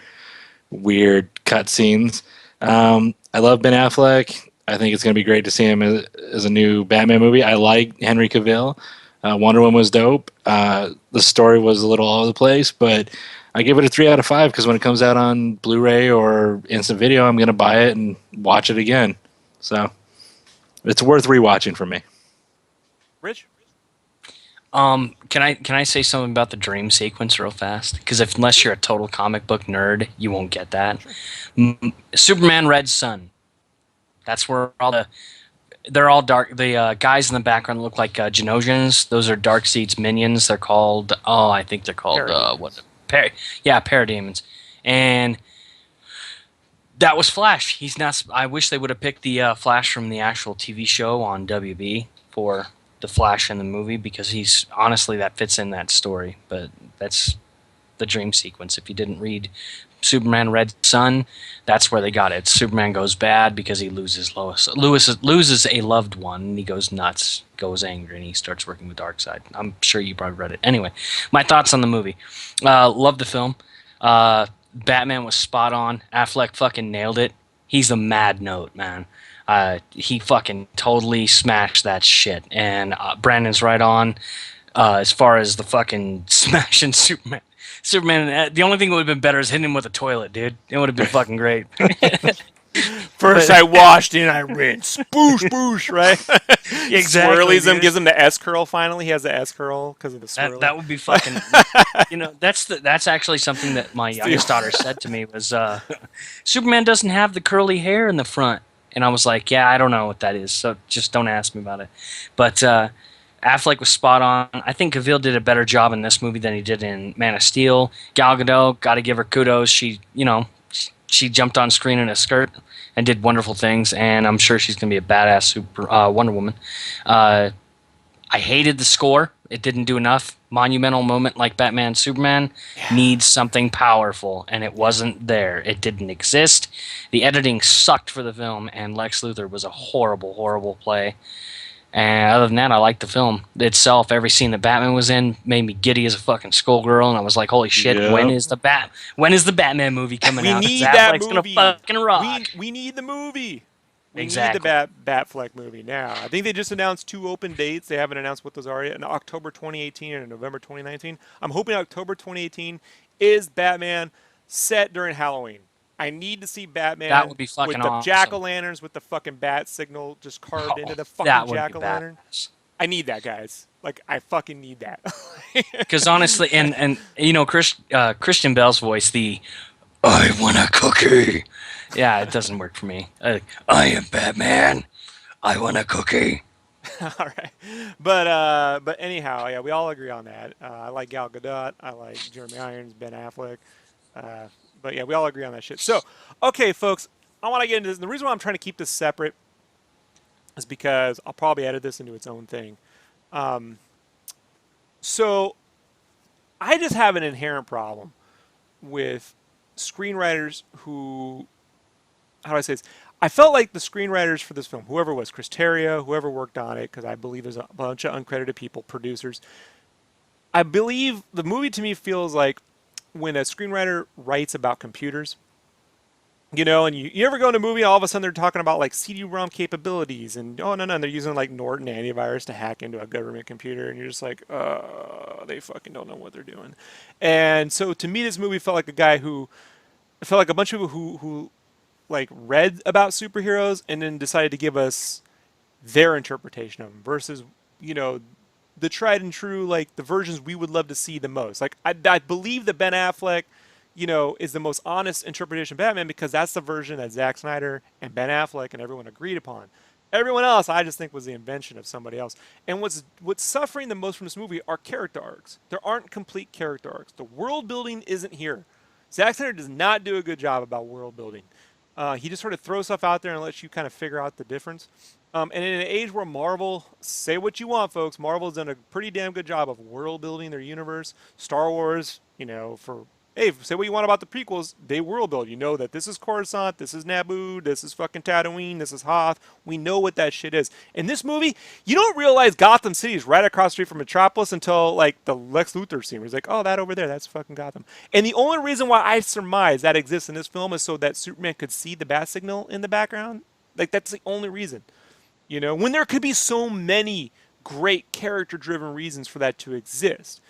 weird cut scenes. I love Ben Affleck. I think it's going to be great to see him as a new Batman movie. I like Henry Cavill. Wonder Woman was dope. The story was a little all over the place, but I give it a 3 out of 5 because when it comes out on Blu-ray or instant video, I'm going to buy it and watch it again. So it's worth rewatching for me. Rich. Can I say something about the dream sequence real fast? Because unless you're a total comic book nerd, you won't get that. Superman Red Sun. That's where they're all dark. The guys in the background look like Genosians. Those are Darkseid's minions. They're called. Oh, I think they're called what? Parademons. And that was Flash. He's not. I wish they would have picked the Flash from the actual TV show on WB for the Flash in the movie because he's honestly that fits in that story. But that's the dream sequence. If you didn't read Superman Red Sun, that's where they got it. Superman goes bad because he loses Lois. Lewis loses a loved one and he goes nuts, goes angry, and he starts working with Darkseid. I'm sure you probably read it. Anyway, my thoughts on the movie. Love the film. Batman was spot on. Affleck fucking nailed it. He's a mad note, man. He fucking totally smashed that shit. And Brandon's right on as far as the fucking smashing Superman. Superman, the only thing that would have been better is hitting him with a toilet, dude. It would have been fucking great. First I washed, and I rinsed. Boosh, boosh, right? Exactly, Swirlies him, dude. gives him the S curl finally. He has the S curl because of the swirly. That would be fucking. That's actually something that my youngest daughter said to me was, Superman doesn't have the curly hair in the front, and I was like, yeah, I don't know what that is, so just don't ask me about it. But Affleck was spot on. I think Cavill did a better job in this movie than he did in Man of Steel. Gal Gadot, got to give her kudos. She jumped on screen in a skirt and did wonderful things, and I'm sure she's going to be a badass Wonder Woman. I hated the score. It didn't do enough. Monumental moment like Batman Superman needs something powerful, and it wasn't there. It didn't exist. The editing sucked for the film, and Lex Luthor was a horrible, horrible play. And other than that, I liked the film itself. Every scene that Batman was in made me giddy as a fucking skullgirl, and I was like, "Holy shit! Yep. When is the Batman movie coming We out? 'Cause need that Affleck's movie. gonna fucking rock." We need the movie. We Exactly. need the Batfleck movie now. I think they just announced 2 open dates. They haven't announced what those are yet. In October 2018 and in November 2019. I'm hoping October 2018 is Batman set during Halloween. I need to see Batman That would be with fucking the awesome. jack-o'-lanterns with the fucking bat signal just carved into the fucking That would be jack-o'-lantern. badass. I need that, guys. Like, I fucking need that. Because honestly, and Christian Bale's voice, the "I want a cookie," yeah, it doesn't work for me. I am Batman. I want a cookie. All right, but anyhow, yeah, we all agree on that. I like Gal Gadot. I like Jeremy Irons, Ben Affleck. But yeah, we all agree on that shit. So, okay, folks, I want to get into this. And the reason why I'm trying to keep this separate is because I'll probably edit this into its own thing. So, I just have an inherent problem with screenwriters who, how do I say this? I felt like the screenwriters for this film, whoever it was, Chris Terrio, whoever worked on it, because I believe there's a bunch of uncredited people, producers. I believe the movie to me feels like when a screenwriter writes about computers, and you ever go into a movie, all of a sudden they're talking about like CD-ROM capabilities, and oh no, they're using like Norton antivirus to hack into a government computer, and you're just like, they fucking don't know what they're doing. And so to me, this movie felt like a guy who, it felt like a bunch of people who like read about superheroes and then decided to give us their interpretation of them versus, you know, the tried and true, like the versions we would love to see the most. Like I believe that Ben Affleck, is the most honest interpretation of Batman because that's the version that Zack Snyder and Ben Affleck and everyone agreed upon. Everyone else, I just think, was the invention of somebody else. And what's suffering the most from this movie are character arcs. There aren't complete character arcs. The world building isn't here. Zack Snyder does not do a good job about world building. He just sort of throws stuff out there and lets you kind of figure out the difference. And in an age where Marvel, say what you want, folks, Marvel's done a pretty damn good job of world building their universe. Star Wars, hey, say what you want about the prequels, they world build. You know that this is Coruscant, this is Naboo, this is fucking Tatooine, this is Hoth. We know what that shit is. In this movie, you don't realize Gotham City is right across the street from Metropolis until like the Lex Luthor scene. Where he's like, oh, that over there, that's fucking Gotham. And the only reason why I surmise that exists in this film is so that Superman could see the bat signal in the background. Like that's the only reason. When there could be so many great character-driven reasons for that to exist.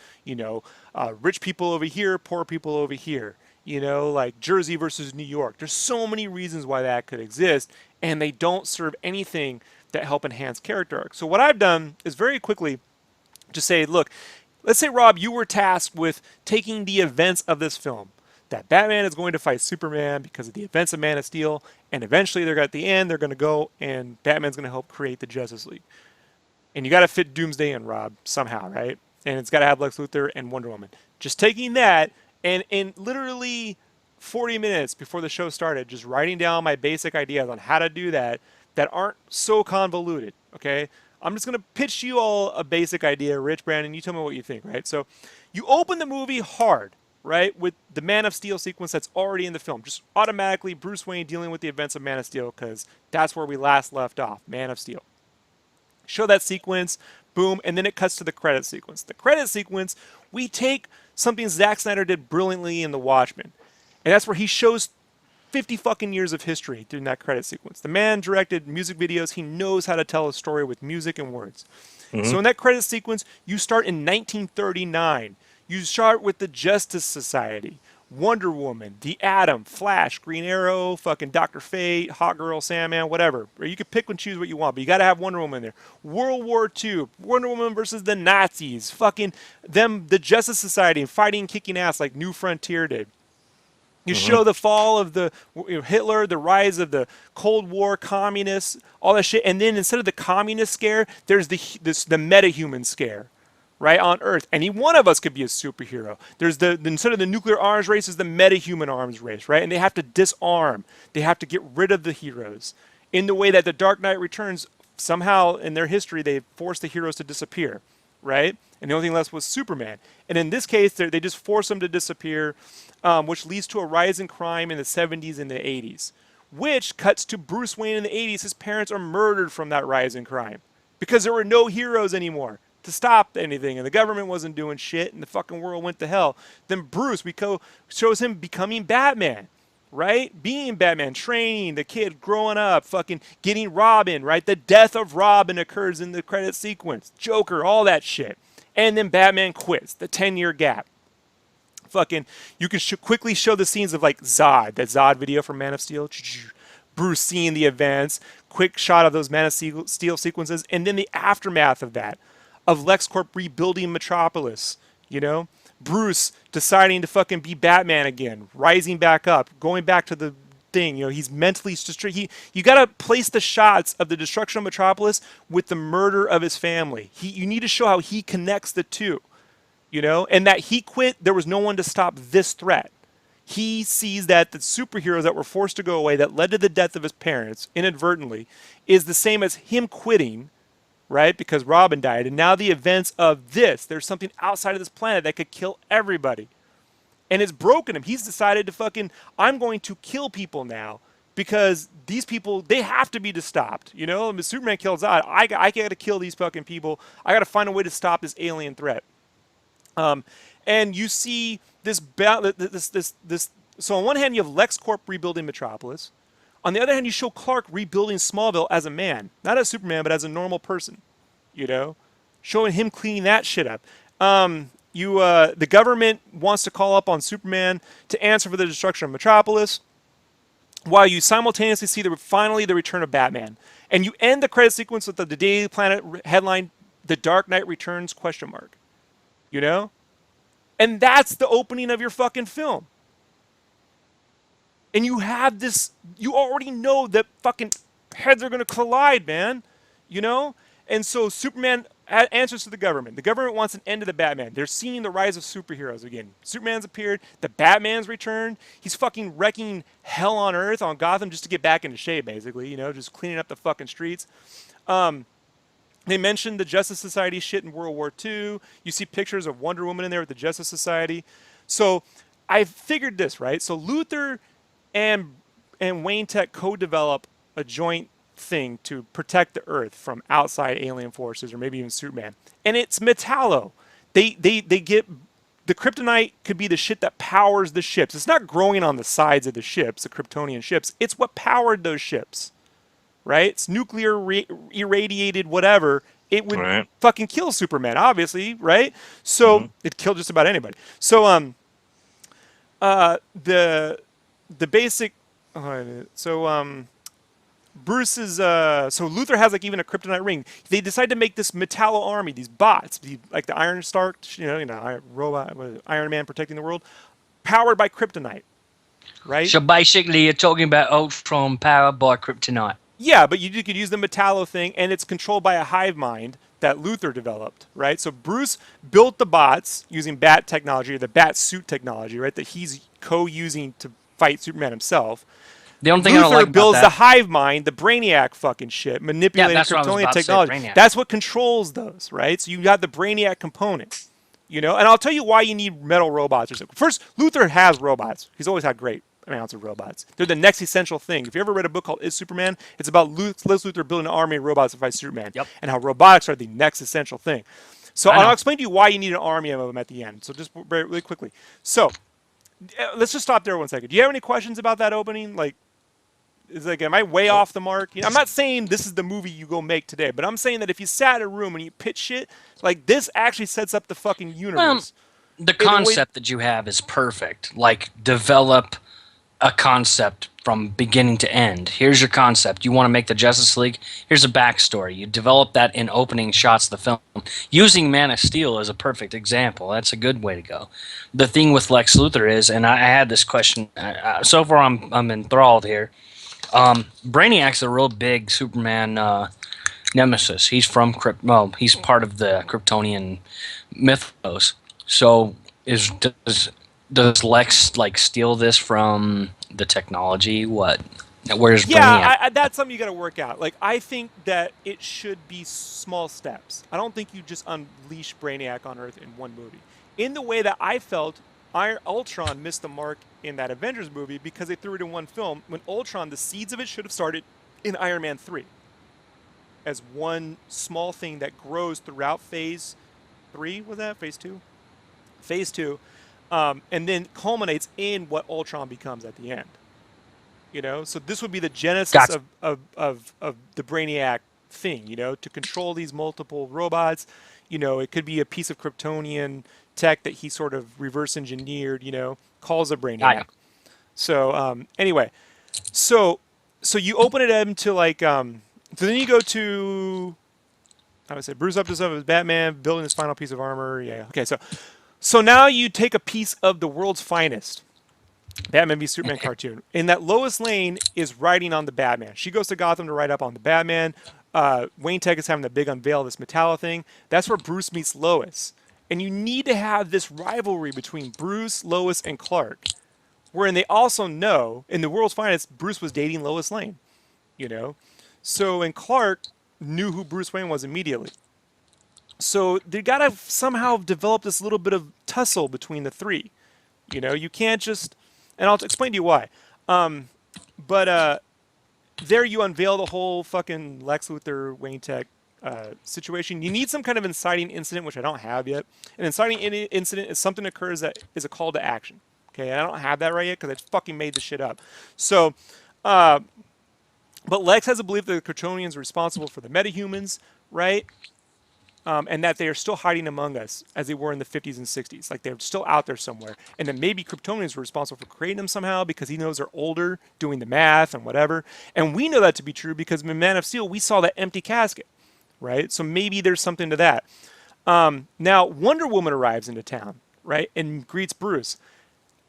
Rich people over here, poor people over here. Like Jersey versus New York. There's so many reasons why that could exist, and they don't serve anything that help enhance character arc. So what I've done is very quickly just say, look, let's say, Rob, you were tasked with taking the events of this film. That Batman is going to fight Superman because of the events of Man of Steel, and eventually they're at the end, they're going to go, and Batman's going to help create the Justice League. And you got to fit Doomsday in, Rob, somehow, right? And it's got to have Lex Luthor and Wonder Woman. Just taking that, and in literally 40 minutes before the show started, just writing down my basic ideas on how to do that aren't so convoluted, okay? I'm just going to pitch you all a basic idea, Rich, Brandon, you tell me what you think, right? So you open the movie hard, right, with the Man of Steel sequence that's already in the film. Just automatically Bruce Wayne dealing with the events of Man of Steel because that's where we last left off, Man of Steel. Show that sequence, boom, and then it cuts to the credit sequence. The credit sequence, we take something Zack Snyder did brilliantly in The Watchmen, and that's where he shows 50 fucking years of history during that credit sequence. The man directed music videos. He knows how to tell a story with music and words. Mm-hmm. So in that credit sequence, you start in 1939. You start with the Justice Society, Wonder Woman, The Atom, Flash, Green Arrow, fucking Dr. Fate, Hot Girl, Sandman, whatever. Or you can pick and choose what you want, but you got to have Wonder Woman in there. World War II, Wonder Woman versus the Nazis, fucking them, the Justice Society, fighting and kicking ass like New Frontier did. You show the fall of the Hitler, the rise of the Cold War, communists, all that shit, and then instead of the communist scare, there's the meta-human scare. Right, on Earth. Any one of us could be a superhero. There's instead of the nuclear arms race is the meta-human arms race, right? And they have to disarm. They have to get rid of the heroes. In the way that the Dark Knight Returns, somehow in their history, they forced the heroes to disappear, right? And the only thing left was Superman. And in this case, they just force them to disappear, which leads to a rise in crime in the 70s and the 80s, which cuts to Bruce Wayne in the 80s. His parents are murdered from that rise in crime because there were no heroes anymore to stop anything, and the government wasn't doing shit, and the fucking world went to hell. Then Bruce, shows him becoming Batman, right? Being Batman, training the kid, growing up, fucking getting Robin, right? The death of Robin occurs in the credit sequence. Joker, all that shit. And then Batman quits, the 10-year gap. Fucking, you can quickly show the scenes of like Zod, that Zod video from Man of Steel. Bruce seeing the events, quick shot of those Man of Steel sequences, and then the aftermath of that. Of LexCorp rebuilding Metropolis, Bruce deciding to fucking be Batman again, rising back up, going back to the thing, he's mentally you got to place the shots of the destruction of Metropolis with the murder of his family. You need to show how he connects the two, and that he quit, there was no one to stop this threat. He sees that the superheroes that were forced to go away that led to the death of his parents inadvertently is the same as him quitting, right? Because Robin died. And now the events of there's something outside of this planet that could kill everybody. And it's broken him. He's decided to I'm going to kill people now because these people, they have to be stopped. You know, I mean, Superman kills Zod. I got to kill these fucking people. I got to find a way to stop this alien threat. And you see this. So on one hand, you have LexCorp rebuilding Metropolis. On the other hand, you show Clark rebuilding Smallville as a man, not as Superman, but as a normal person. You know, showing him cleaning that shit up. The government wants to call up on Superman to answer for the destruction of Metropolis, while you simultaneously see finally the return of Batman. And you end the credit sequence with the Daily Planet headline, "The Dark Knight Returns?" ? You know? And that's the opening of your fucking film. And you have this, you already know that fucking heads are going to collide, man. You know? And so Superman answers to the government. The government wants an end to the Batman. They're seeing the rise of superheroes again. Superman's appeared. The Batman's returned. He's fucking wrecking hell on Earth, on Gotham, just to get back into shape, basically. You know, just cleaning up the fucking streets. They mentioned the Justice Society shit in World War II. You see pictures of Wonder Woman in there with the Justice Society. So I figured this, right? So Luthor and Wayne Tech co-develop a joint thing to protect the Earth from outside alien forces, or maybe even Superman. And it's Metallo. They get the kryptonite could be the shit that powers the ships. It's not growing on the sides of the ships, the Kryptonian ships. It's what powered those ships, right? It's nuclear irradiated whatever. It would fucking kill Superman, obviously, right? So it killed just about anybody. So the basic Bruce's so Luthor has like even a kryptonite ring. They decide to make this Metallo army, these bots, like the Iron Stark, robot, Iron Man protecting the world, powered by kryptonite, right? So basically, you're talking about Ultron powered by kryptonite. Yeah, but you could use the Metallo thing, and it's controlled by a hive mind that Luthor developed, right? So Bruce built the bots using bat technology, or the bat suit technology, right? That he's co-using to fight Superman himself. The only thing I don't Luthor like builds about the that, hive mind, the Brainiac fucking shit, manipulating that's what I was Kryptonian about to say, technology. Brainiac. That's what controls those, right? So you got the Brainiac component, you know. And I'll tell you why you need metal robots or something. First, Luthor has robots. He's always had great amounts of robots. They're the next essential thing. If you ever read a book called Is Superman, it's about Lex Luthor building an army of robots to fight Superman, and how robotics are the next essential thing. So I'll explain to you why you need an army of them at the end. So just very really quickly. So let's just stop there 1 second. Do you have any questions about that opening? Like, am I way off the mark? You know, I'm not saying this is the movie you go make today, but I'm saying that if you sat in a room and you pitch shit, like this actually sets up the fucking universe. the concept that you have is perfect. Like, develop a concept from beginning to end. Here's your concept. You want to make the Justice League? Here's a backstory. You develop that in opening shots of the film. Using Man of Steel is a perfect example. That's a good way to go. The thing with Lex Luthor is, and I had this question, so far I'm enthralled here. Brainiac's a real big Superman nemesis. He's from he's part of the Kryptonian mythos. So does Lex like steal this from the technology? What? Where's Brainiac? Yeah, that's something you got to work out. Like, I think that it should be small steps. I don't think you just unleash Brainiac on Earth in one movie. In the way that I felt Ultron missed the mark in that Avengers movie because they threw it in one film. When Ultron, the seeds of it should have started in Iron Man 3 as one small thing that grows throughout Phase 3. Was that Phase 2? Phase 2. And then culminates in what Ultron becomes at the end. You know, so this would be the genesis of the Brainiac thing. You know, to control these multiple robots. You know, it could be a piece of Kryptonian tech that he sort of reverse engineered. You know, calls a Brainiac. So anyway, so you open it up to like. So then you go to. I would say Bruce up to some of his Batman building his final piece of armor. Yeah. Okay. So now you take a piece of the world's finest, Batman v Superman cartoon, and that Lois Lane is writing on the Batman. She goes to Gotham to write up on the Batman. Wayne Tech is having the big unveil of this Metallo thing. That's where Bruce meets Lois. And you need to have this rivalry between Bruce, Lois, and Clark, wherein they also know, in the world's finest, Bruce was dating Lois Lane, you know? So, and Clark knew who Bruce Wayne was immediately. So they got to somehow develop this little bit of tussle between the three. You know, you can't just, and I'll explain to you why. But there you unveil the whole fucking Lex Luthor Wayne Tech situation. You need some kind of inciting incident, which I don't have yet. An inciting incident is something that occurs that is a call to action. Okay, and I don't have that right yet because I fucking made this shit up. So, but Lex has a belief that the Kryptonians are responsible for the metahumans, right? And that they are still hiding among us as they were in the 50s and 60s. Like they're still out there somewhere. And then maybe Kryptonians were responsible for creating them somehow because he knows they're older, doing the math and whatever. And we know that to be true because in Man of Steel, we saw that empty casket, right? So maybe there's something to that. Now, Wonder Woman arrives into town, right? And greets Bruce.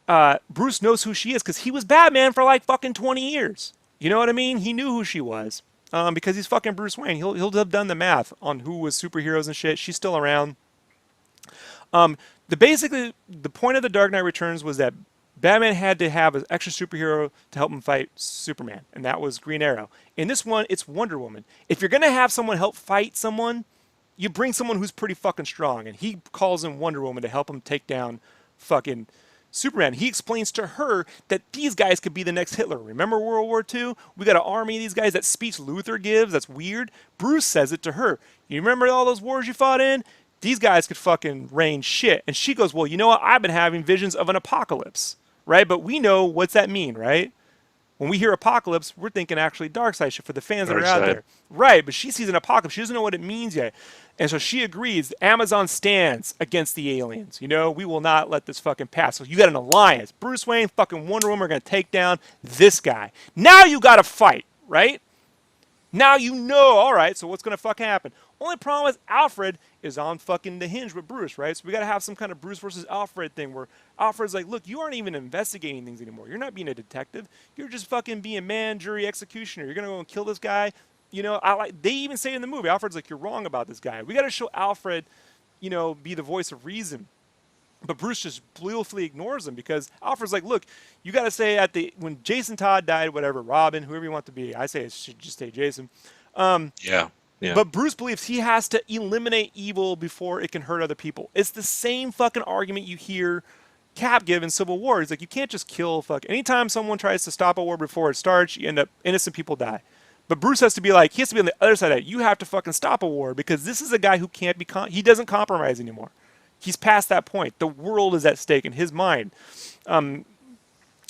Bruce knows who she is because he was Batman for like fucking 20 years. You know what I mean? He knew who she was. Because he's fucking Bruce Wayne. He'll have done the math on who was superheroes and shit. She's still around. Basically the point of the Dark Knight Returns was that Batman had to have an extra superhero to help him fight Superman, and that was Green Arrow. In this one, it's Wonder Woman. If you're gonna have someone help fight someone, you bring someone who's pretty fucking strong, and he calls in Wonder Woman to help him take down fucking Superman. He explains to her that these guys could be the next Hitler. Remember World War II? We got an army of these guys. That speech Luthor gives, that's weird. Bruce says it to her. You remember all those wars you fought in? These guys could fucking rain shit. And she goes, well, you know what? I've been having visions of an apocalypse, right? But we know what's that mean, right? When we hear apocalypse, we're thinking actually dark side shit for the fans that are out there. Right, but she sees an apocalypse. She doesn't know what it means yet. And so she agrees. Amazon stands against the aliens. You know, we will not let this fucking pass. So you got an alliance. Bruce Wayne, fucking Wonder Woman are going to take down this guy. Now you got to fight, right? Now you know, all right, so what's going to fucking happen? Only problem is Alfred is on fucking the hinge with Bruce, right? So we got to have some kind of Bruce versus Alfred thing where Alfred's like, look, you aren't even investigating things anymore. You're not being a detective. You're just fucking being man, jury, executioner. You're going to go and kill this guy. You know, they even say in the movie, Alfred's like, you're wrong about this guy. We got to show Alfred, you know, be the voice of reason. But Bruce just willfully ignores him because Alfred's like, look, you got to say when Jason Todd died, whatever, Robin, whoever you want to be, I say it should just stay Jason. Yeah. But Bruce believes he has to eliminate evil before it can hurt other people. It's the same fucking argument you hear Cap give in Civil War. He's like, you can't just kill anytime someone tries to stop a war before it starts, you end up innocent people die. But Bruce has to be like, he has to be on the other side of it. You have to fucking stop a war because this is a guy who can't be, he doesn't compromise anymore. He's past that point. The world is at stake in his mind.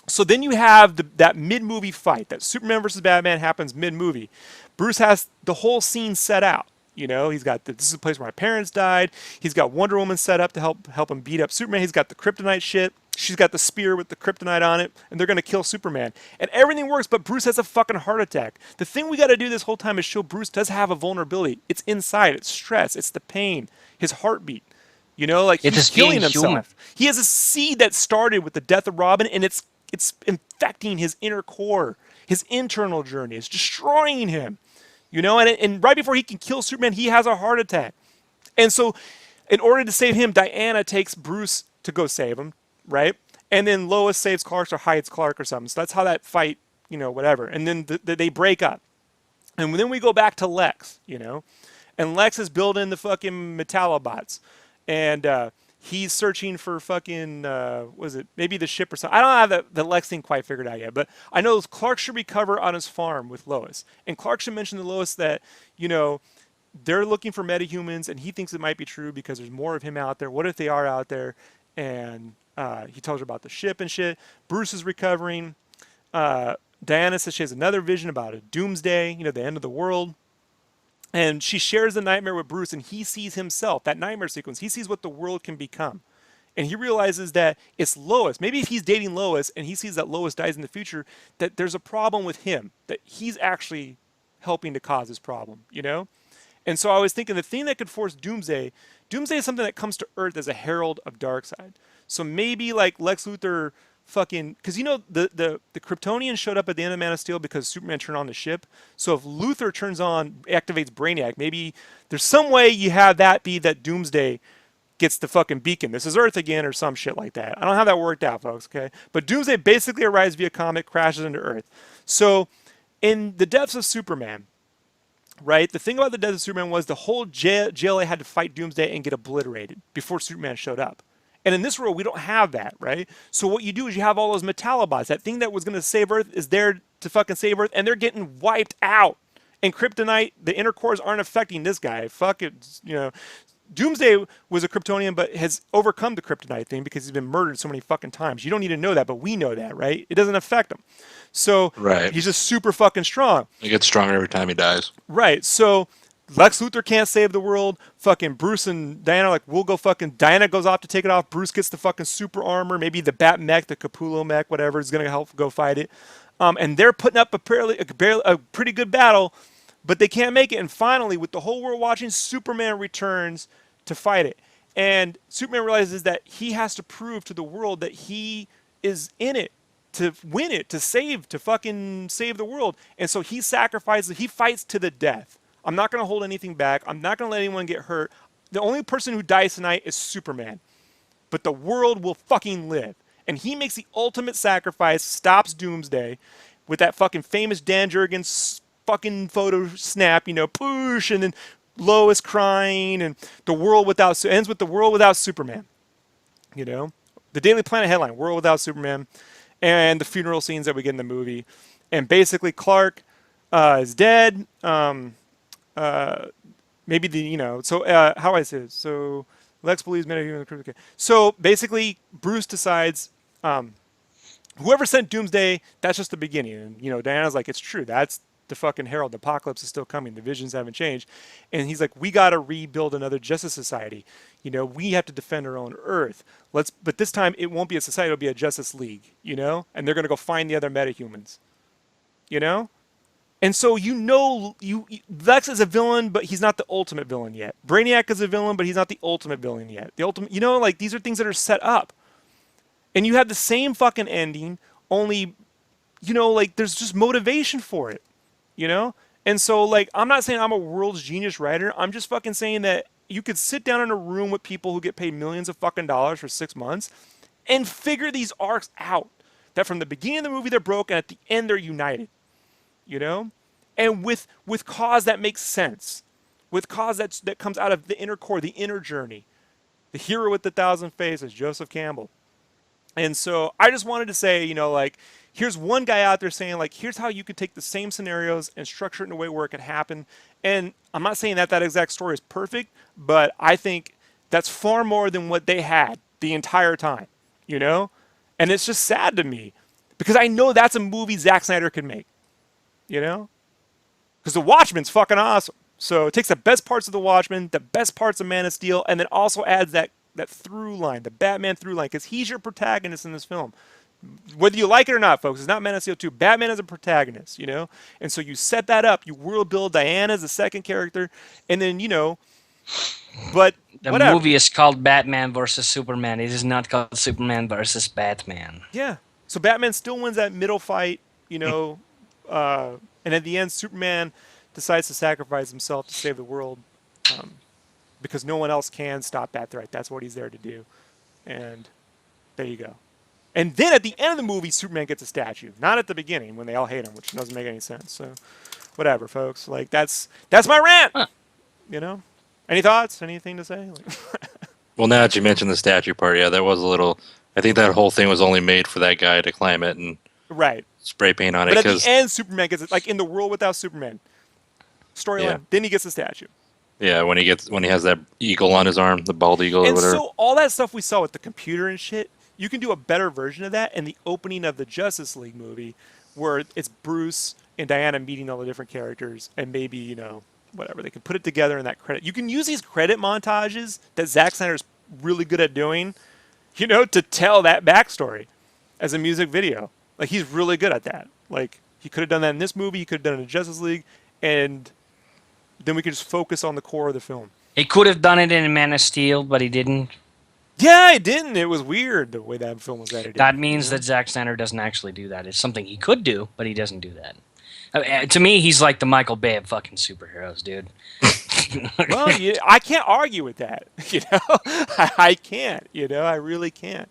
So then you have that mid-movie fight. That Superman versus Batman happens mid-movie. Bruce has the whole scene set out. You know, he's got this is a place where my parents died. He's got Wonder Woman set up to help him beat up Superman. He's got the kryptonite shit. She's got the spear with the kryptonite on it, and they're going to kill Superman. And everything works, but Bruce has a fucking heart attack. The thing we got to do this whole time is show Bruce does have a vulnerability. It's inside. It's stress. It's the pain. His heartbeat. You know, like he's killing himself. Human. He has a seed that started with the death of Robin, and it's infecting his inner core, his internal journey. It's destroying him. You know, and right before he can kill Superman, he has a heart attack. And so, in order to save him, Diana takes Bruce to go save him, right? And then Lois saves Clark or hides Clark or something. So that's how that fight, you know, whatever. And then they break up. And then we go back to Lex, you know. And Lex is building the fucking Metallobots. And he's searching for fucking, maybe the ship or something. I don't have the Lex thing quite figured out yet. But I know Clark should recover on his farm with Lois. And Clark should mention to Lois that, you know, they're looking for metahumans. And he thinks it might be true because there's more of him out there. What if they are out there? And he tells her about the ship and shit. Bruce is recovering. Diana says she has another vision about a doomsday, you know, the end of the world. And she shares the nightmare with Bruce, and he sees himself, that nightmare sequence. He sees what the world can become. And he realizes that it's Lois. Maybe if he's dating Lois and he sees that Lois dies in the future, that there's a problem with him, that he's actually helping to cause this problem, you know? And so I was thinking the thing that could force Doomsday is something that comes to Earth as a herald of Darkseid. So maybe like Lex Luthor fucking, because you know the Kryptonians showed up at the end of Man of Steel because Superman turned on the ship. So if Luthor activates Brainiac, maybe there's some way you have that be that Doomsday gets the fucking beacon. This is Earth again or some shit like that. I don't have that worked out, folks, okay? But Doomsday basically arrives via comet, crashes into Earth. So in the deaths of Superman, right, the thing about the deaths of Superman was the whole JLA had to fight Doomsday and get obliterated before Superman showed up. And in this world, we don't have that, right? So what you do is you have all those Metalobots. That thing that was going to save Earth is there to fucking save Earth, and they're getting wiped out. And Kryptonite, the inner cores aren't affecting this guy. Fuck it, you know. Doomsday was a Kryptonian, but has overcome the Kryptonite thing because he's been murdered so many fucking times. You don't need to know that, but we know that, right? It doesn't affect him. So Right. he's just super fucking strong. He gets stronger every time he dies. Right. So Lex Luthor can't save the world. Fucking Bruce and Diana, like, we'll go fucking. Diana goes off to take it off. Bruce gets the fucking super armor. Maybe the Bat mech, the Capullo mech, whatever, is going to help go fight it. And they're putting up a pretty good battle, but they can't make it. And finally, with the whole world watching, Superman returns to fight it. And Superman realizes that he has to prove to the world that he is in it to win it, to fucking save the world. And so he sacrifices, he fights to the death. I'm not going to hold anything back. I'm not going to let anyone get hurt. The only person who dies tonight is Superman. But the world will fucking live. And he makes the ultimate sacrifice, stops Doomsday with that fucking famous Dan Jurgens fucking photo snap, you know, push, and then Lois crying, and the world without, ends with the world without Superman. You know? The Daily Planet headline, world without Superman, and the funeral scenes that we get in the movie. And basically Clark is dead. Maybe the, you know, so how I say it? So Lex believes men are human. Okay. So basically, Bruce decides, whoever sent Doomsday, that's just the beginning. And, you know, Diana's like, it's true. That's the fucking herald. The apocalypse is still coming. The visions haven't changed. And he's like, we got to rebuild another Justice Society. You know, we have to defend our own Earth. But this time it won't be a society. It'll be a Justice League, you know? And they're going to go find the other metahumans, you know? And so Lex is a villain, but he's not the ultimate villain yet. Brainiac is a villain, but he's not the ultimate villain yet. The ultimate, you know, like, these are things that are set up. And you have the same fucking ending, only, you know, like, there's just motivation for it, you know? And so, like, I'm not saying I'm a world's genius writer. I'm just fucking saying that you could sit down in a room with people who get paid millions of fucking dollars for 6 months and figure these arcs out. That from the beginning of the movie they're broke, and at the end they're united. You know, and with cause that makes sense, with cause that comes out of the inner core, the inner journey, the hero with the 1,000 faces, Joseph Campbell. And so I just wanted to say, you know, like, here's one guy out there saying, like, here's how you could take the same scenarios and structure it in a way where it could happen. And I'm not saying that exact story is perfect, but I think that's far more than what they had the entire time, you know. And it's just sad to me because I know that's a movie Zack Snyder could make. You know? Because The Watchmen's fucking awesome. So it takes the best parts of The Watchmen, the best parts of Man of Steel, and then also adds that through line, the Batman through line, because he's your protagonist in this film. Whether you like it or not, folks, it's not Man of Steel 2. Batman is a protagonist, you know? And so you set that up. You world build Diana as a second character, and then, you know, but the whatever. movie is called Batman versus Superman. It is not called Superman versus Batman. Yeah. So Batman still wins that middle fight, you know, and at the end, Superman decides to sacrifice himself to save the world because no one else can stop that threat. That's what he's there to do. And there you go. And then at the end of the movie, Superman gets a statue. Not at the beginning when they all hate him, which doesn't make any sense. So whatever, folks. Like, that's my rant. Huh. You know? Any thoughts? Anything to say? Well, now that you mentioned the statue part, yeah, that was a little. I think that whole thing was only made for that guy to climb it and right. spray paint on it. But at the end, Superman gets it. Like in the world without Superman storyline, Yeah. then he gets the statue. Yeah, when he has that eagle on his arm, the bald eagle or And whatever. so all that stuff we saw with the computer and shit, you can do a better version of that in the opening of the Justice League movie, where it's Bruce and Diana meeting all the different characters, and maybe, you know, whatever, they can put it together in that credit. You can use these credit montages that Zack Snyder's really good at doing, you know, to tell that backstory as a music video. Like, he's really good at that. Like, he could have done that in this movie, he could have done it in Justice League, and then we could just focus on the core of the film. He could have done it in Man of Steel, but he didn't. Yeah, it didn't. It was weird the way that film was edited. That means that Zack Snyder doesn't actually do that. It's something he could do, but he doesn't do that. To me, he's like the Michael Bay of fucking superheroes, dude. Well, I can't argue with that. You know, I can't. You know, I really can't.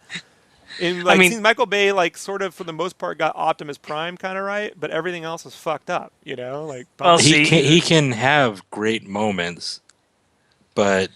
And like, I mean, seems Michael Bay, like, sort of for the most part, got Optimus Prime kind of right, but everything else is fucked up. You know, like, Well, he can have great moments, but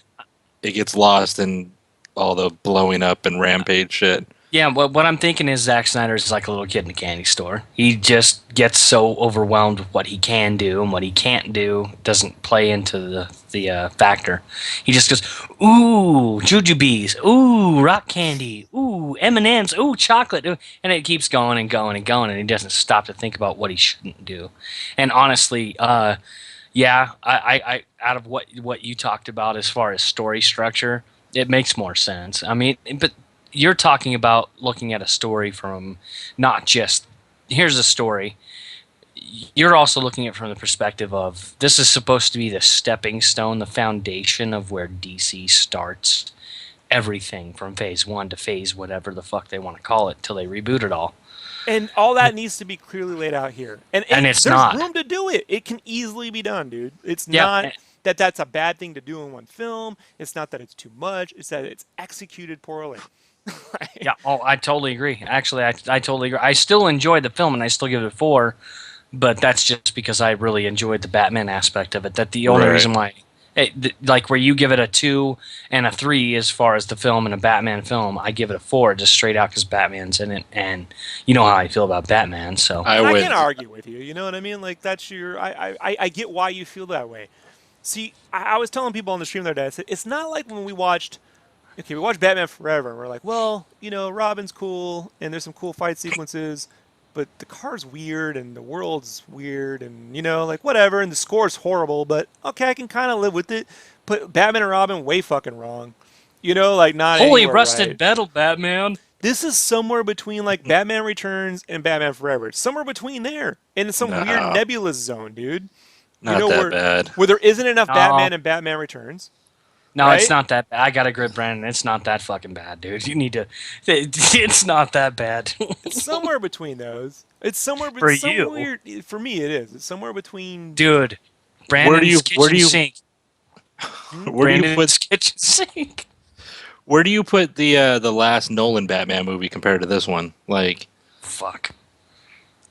it gets lost in all the blowing up and rampage shit. Yeah, what I'm thinking is Zack Snyder is like a little kid in a candy store. He just gets so overwhelmed with what he can do, and what he can't do doesn't play into the factor. He just goes, ooh, jujubes, ooh, rock candy, ooh, M&Ms, ooh, chocolate, ooh, and it keeps going and going and going, and he doesn't stop to think about what he shouldn't do. And honestly, yeah, I out of what you talked about as far as story structure, it makes more sense. I mean, but you're talking about looking at a story from not just here's a story. You're also looking at it from the perspective of this is supposed to be the stepping stone, the foundation of where DC starts everything from phase 1 to phase whatever the fuck they want to call it till they reboot it all. And all that needs to be clearly laid out here. And It's there's not. room to do it. It can easily be done, dude. It's Yeah, not that that's a bad thing to do in one film. It's not that it's too much. It's that it's executed poorly. Right? yeah. Oh, I totally agree. Actually, I totally agree. I still enjoyed the film, and I still give it a 4. But that's just because I really enjoyed the Batman aspect of it. That the only Right. reason why, like where you give it a 2 and a 3 as far as the film and a Batman film, I give it a 4 just straight out because Batman's in it, and you know how I feel about Batman. So I And I would. can't argue with you. You know what I mean? Like that's your. I get why you feel that way. See, I was telling people on the stream the other day. I said it's not like when we watched. Okay, we watched Batman Forever, and we're like, well, Robin's cool, and there's some cool fight sequences, but the car's weird, and the world's weird, and like whatever, and the score's horrible, but okay, I can kind of live with it. Put Batman and Robin way fucking wrong, like not holy anywhere rusted right. metal, Batman. This is somewhere between like Batman Returns and Batman Forever. It's somewhere between there, in some weird No, nebulous zone, dude. not that Where bad. there isn't enough No, Batman in Batman Returns, no, it's right? not that bad. I got to agree, Brandon. It's not that fucking bad, dude. You need to. It's not that bad It's somewhere between those. It's somewhere, for some you, weird. For me, it is. It's somewhere between. dude. Where do Brandon's you where do kitchen you sink. where do you Brandon's put kitchen sink. where do you put the last Nolan Batman movie compared to this one? Like, Fuck.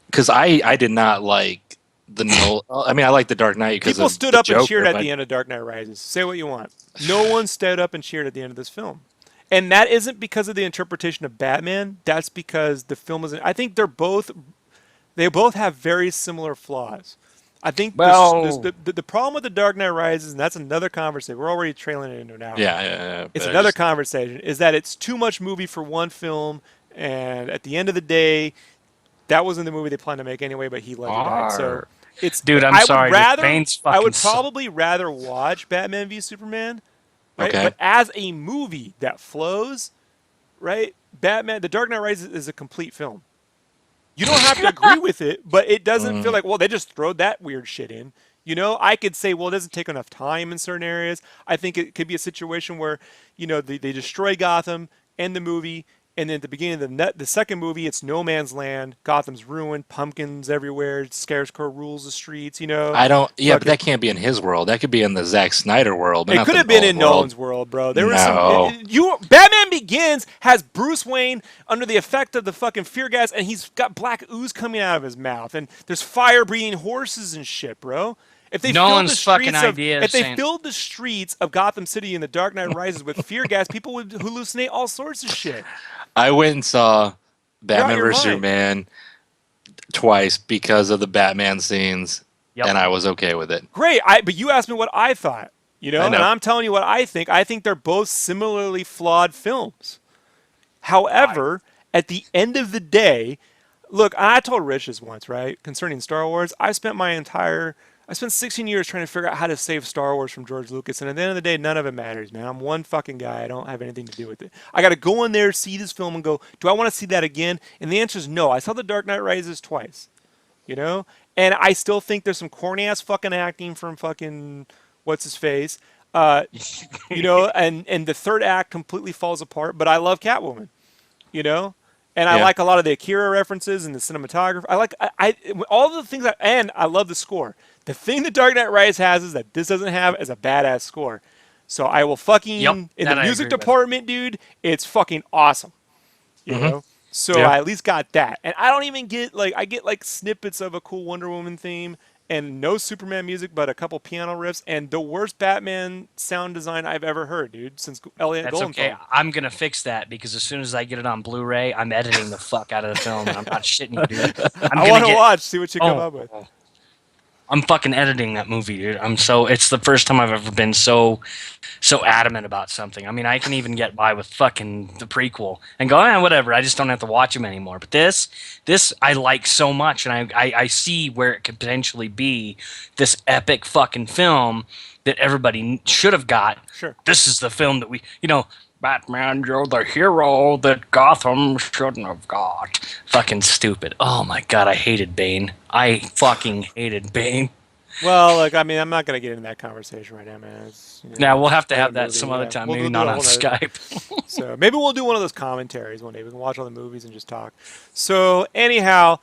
because I did not like the Nolan. I mean, I like the Dark Knight because People of stood the up and cheered Joker, at but the end of Dark Knight Rises. Say what you want. No one stood up and cheered at the end of this film. And that isn't because of the interpretation of Batman. That's because the film is. I think they both have very similar flaws. I think Well, the problem with the Dark Knight Rises, and that's another conversation. We're already trailing it into an hour. yeah, It's but I another just, conversation. Is that it's too much movie for one film, and at the end of the day, that wasn't the movie they planned to make anyway. But he let died. So arr. it's. Dude, I'm I would sorry. This rather. veins I fucking would suck. probably rather watch Batman v Superman, right? okay. But as a movie that flows, right? Batman, The Dark Knight Rises is a complete film. You don't have to agree with it, but it doesn't feel Mm, like, well, they just throw that weird shit in. I could say, well, it doesn't take enough time in certain areas. I think it could be a situation where, they destroy Gotham, end the movie, and then at the beginning of the second movie, it's no man's land. Gotham's ruined, pumpkins everywhere, Scarecrow rules the streets. I don't. Yeah, but Fucking that can't be in his world. That could be in the Zack Snyder world, but It not could the have been Nolan in world. Nolan's world, bro. There was some. No. Batman Begins has Bruce Wayne under the effect of the fucking fear gas, and he's got black ooze coming out of his mouth, and there's fire breathing horses and shit, bro. Nolan's fucking idea If of they saying, filled the streets of Gotham City in The Dark Knight Rises with fear gas, people would hallucinate all sorts of shit. I went and saw You're out Batman your vs mind. Superman twice because of the Batman scenes, "Yep, and I was okay with it. Great, but you asked me what I thought, I and know. I'm telling you what I think. I think they're both similarly flawed films. I, However, at the end of the day, look, I told Rich this once, right? Concerning Star Wars, I spent 16 years trying to figure out how to save Star Wars from George Lucas, and at the end of the day, none of it matters, man. I'm one fucking guy. I don't have anything to do with it. I got to go in there, see this film, and go, do I want to see that again? And the answer is no. I saw The Dark Knight Rises twice, and I still think there's some corny ass fucking acting from fucking what's his face, uh, and the third act completely falls apart. But I love Catwoman, you know, and I Yeah. like a lot of the Akira references and the cinematography. I all the things and I love the score. The thing that Dark Knight Rises has is that this doesn't have is a badass score. So I will yep, fucking in the that I music agree with." department, dude. It's fucking awesome, you Hmm. know. So Yeah. I at least got that, and I don't even get I get like snippets of a cool Wonder Woman theme and no Superman music, but a couple piano riffs, and the worst Batman sound design I've ever heard, dude, since Elliot That's okay. Goldenthal. I'm gonna fix that because as soon as I get it on Blu-ray, I'm editing the fuck out of the film. And I'm not shitting you, dude. I want to watch, see what you come Oh. up with. I'm fucking editing that movie, dude. It's the first time I've ever been so adamant about something. I mean, I can even get by with fucking the prequel and go, whatever. I just don't have to watch them anymore. But this I like so much, and I see where it could potentially be this epic fucking film that everybody should have got. Sure. This is the film that Batman, you're the hero that Gotham shouldn't have got. Fucking stupid. Oh my god, I hated Bane. I fucking hated Bane. Well, look, I mean, I'm not going to get into that conversation right now, man. It's, Now we'll have to have that movie, some other yeah. time. We'll Maybe do not a on whole nother- Skype. So maybe we'll do one of those commentaries one day. We can watch all the movies and just talk. So anyhow,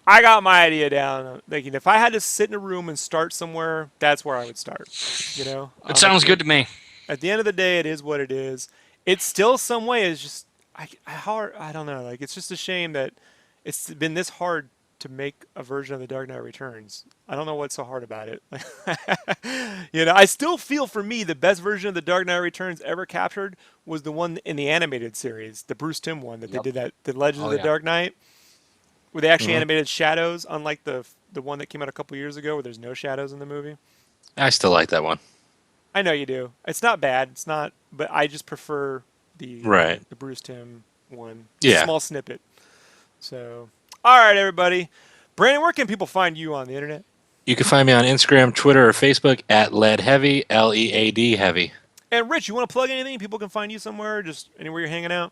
I got my idea down. Like, if I had to sit in a room and start somewhere, that's where I would start. You know, It sounds good to me. At the end of the day, it is what it is. It's still some way. It's just hard. I don't know. Like, it's just a shame that it's been this hard to make a version of The Dark Knight Returns. I don't know what's so hard about it. You know, I still feel for me the best version of The Dark Knight Returns ever captured was the one in the animated series, the Bruce Timm one that they did the Legends of the Dark Knight, where they actually animated shadows, unlike the one that came out a couple years ago where there's no shadows in the movie. I still like that one. I know you do. It's not bad. It's not, but I just prefer the Bruce Timm one. It's a small snippet. So, all right, everybody. Brandon, where can people find you on the internet? You can find me on Instagram, Twitter, or Facebook at LeadHeavy, LEAD Heavy. And Rich, you want to plug anything? People can find you somewhere, just anywhere you're hanging out.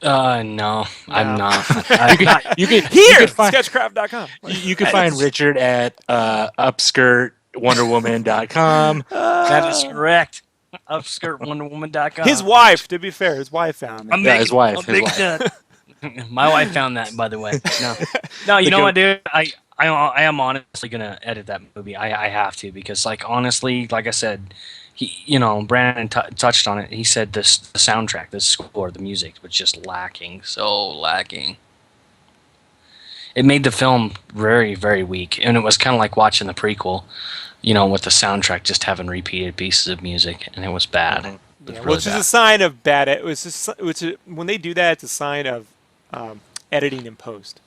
No, I'm not. You can sketchcraft.com. You can find Richard at upskirtwonderwoman.com. That is correct. Upskirtwonderwoman.com. His wife, to be fair, his wife found it. His wife. My wife found that, by the way. No, you know what, dude? I am honestly gonna edit that movie. I have to because, like, honestly, like I said, Brandon touched on it. He said the soundtrack, the score, the music was just lacking, so lacking. It made the film very, very weak, and it was kind of like watching the prequel, with the soundtrack just having repeated pieces of music, and it was bad. Mm-hmm. Yeah, which is a sign of bad. When they do that, it's a sign of editing in post.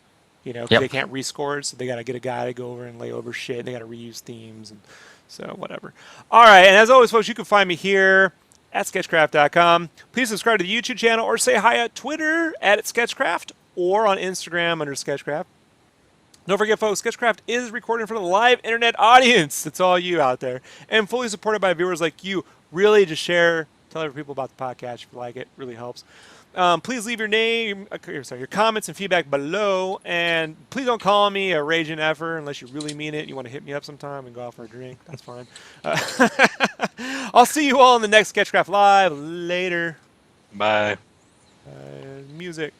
Because they can't rescore it, so they got to get a guy to go over and lay over shit. They got to reuse themes, and so whatever. All right, and as always, folks, you can find me here at sketchcraft.com. Please subscribe to the YouTube channel or say hi at Twitter at sketchcraft or on Instagram under sketchcraft. Don't forget, folks, Sketchcraft is recorded in front of a live internet audience. It's all you out there, and fully supported by viewers like you. Really, just share, tell other people about the podcast if you like it. Really helps. Please leave your comments and feedback below, and please don't call me a raging effer unless you really mean it and you want to hit me up sometime and go out for a drink. That's fine. I'll see you all in the next Sketchcraft Live later. Bye. Music.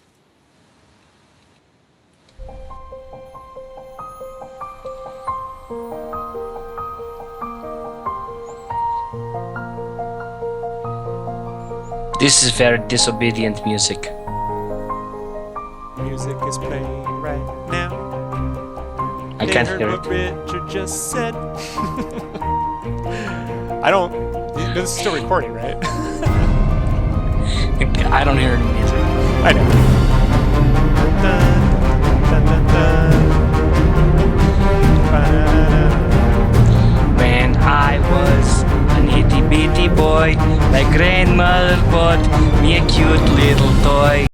This is very disobedient music. Music is playing right now. I can't hear what it. Richard just said. This is still recording, right? I don't hear any music. I know. When I was an itty bitty boy, my grandmother bought me a cute little toy.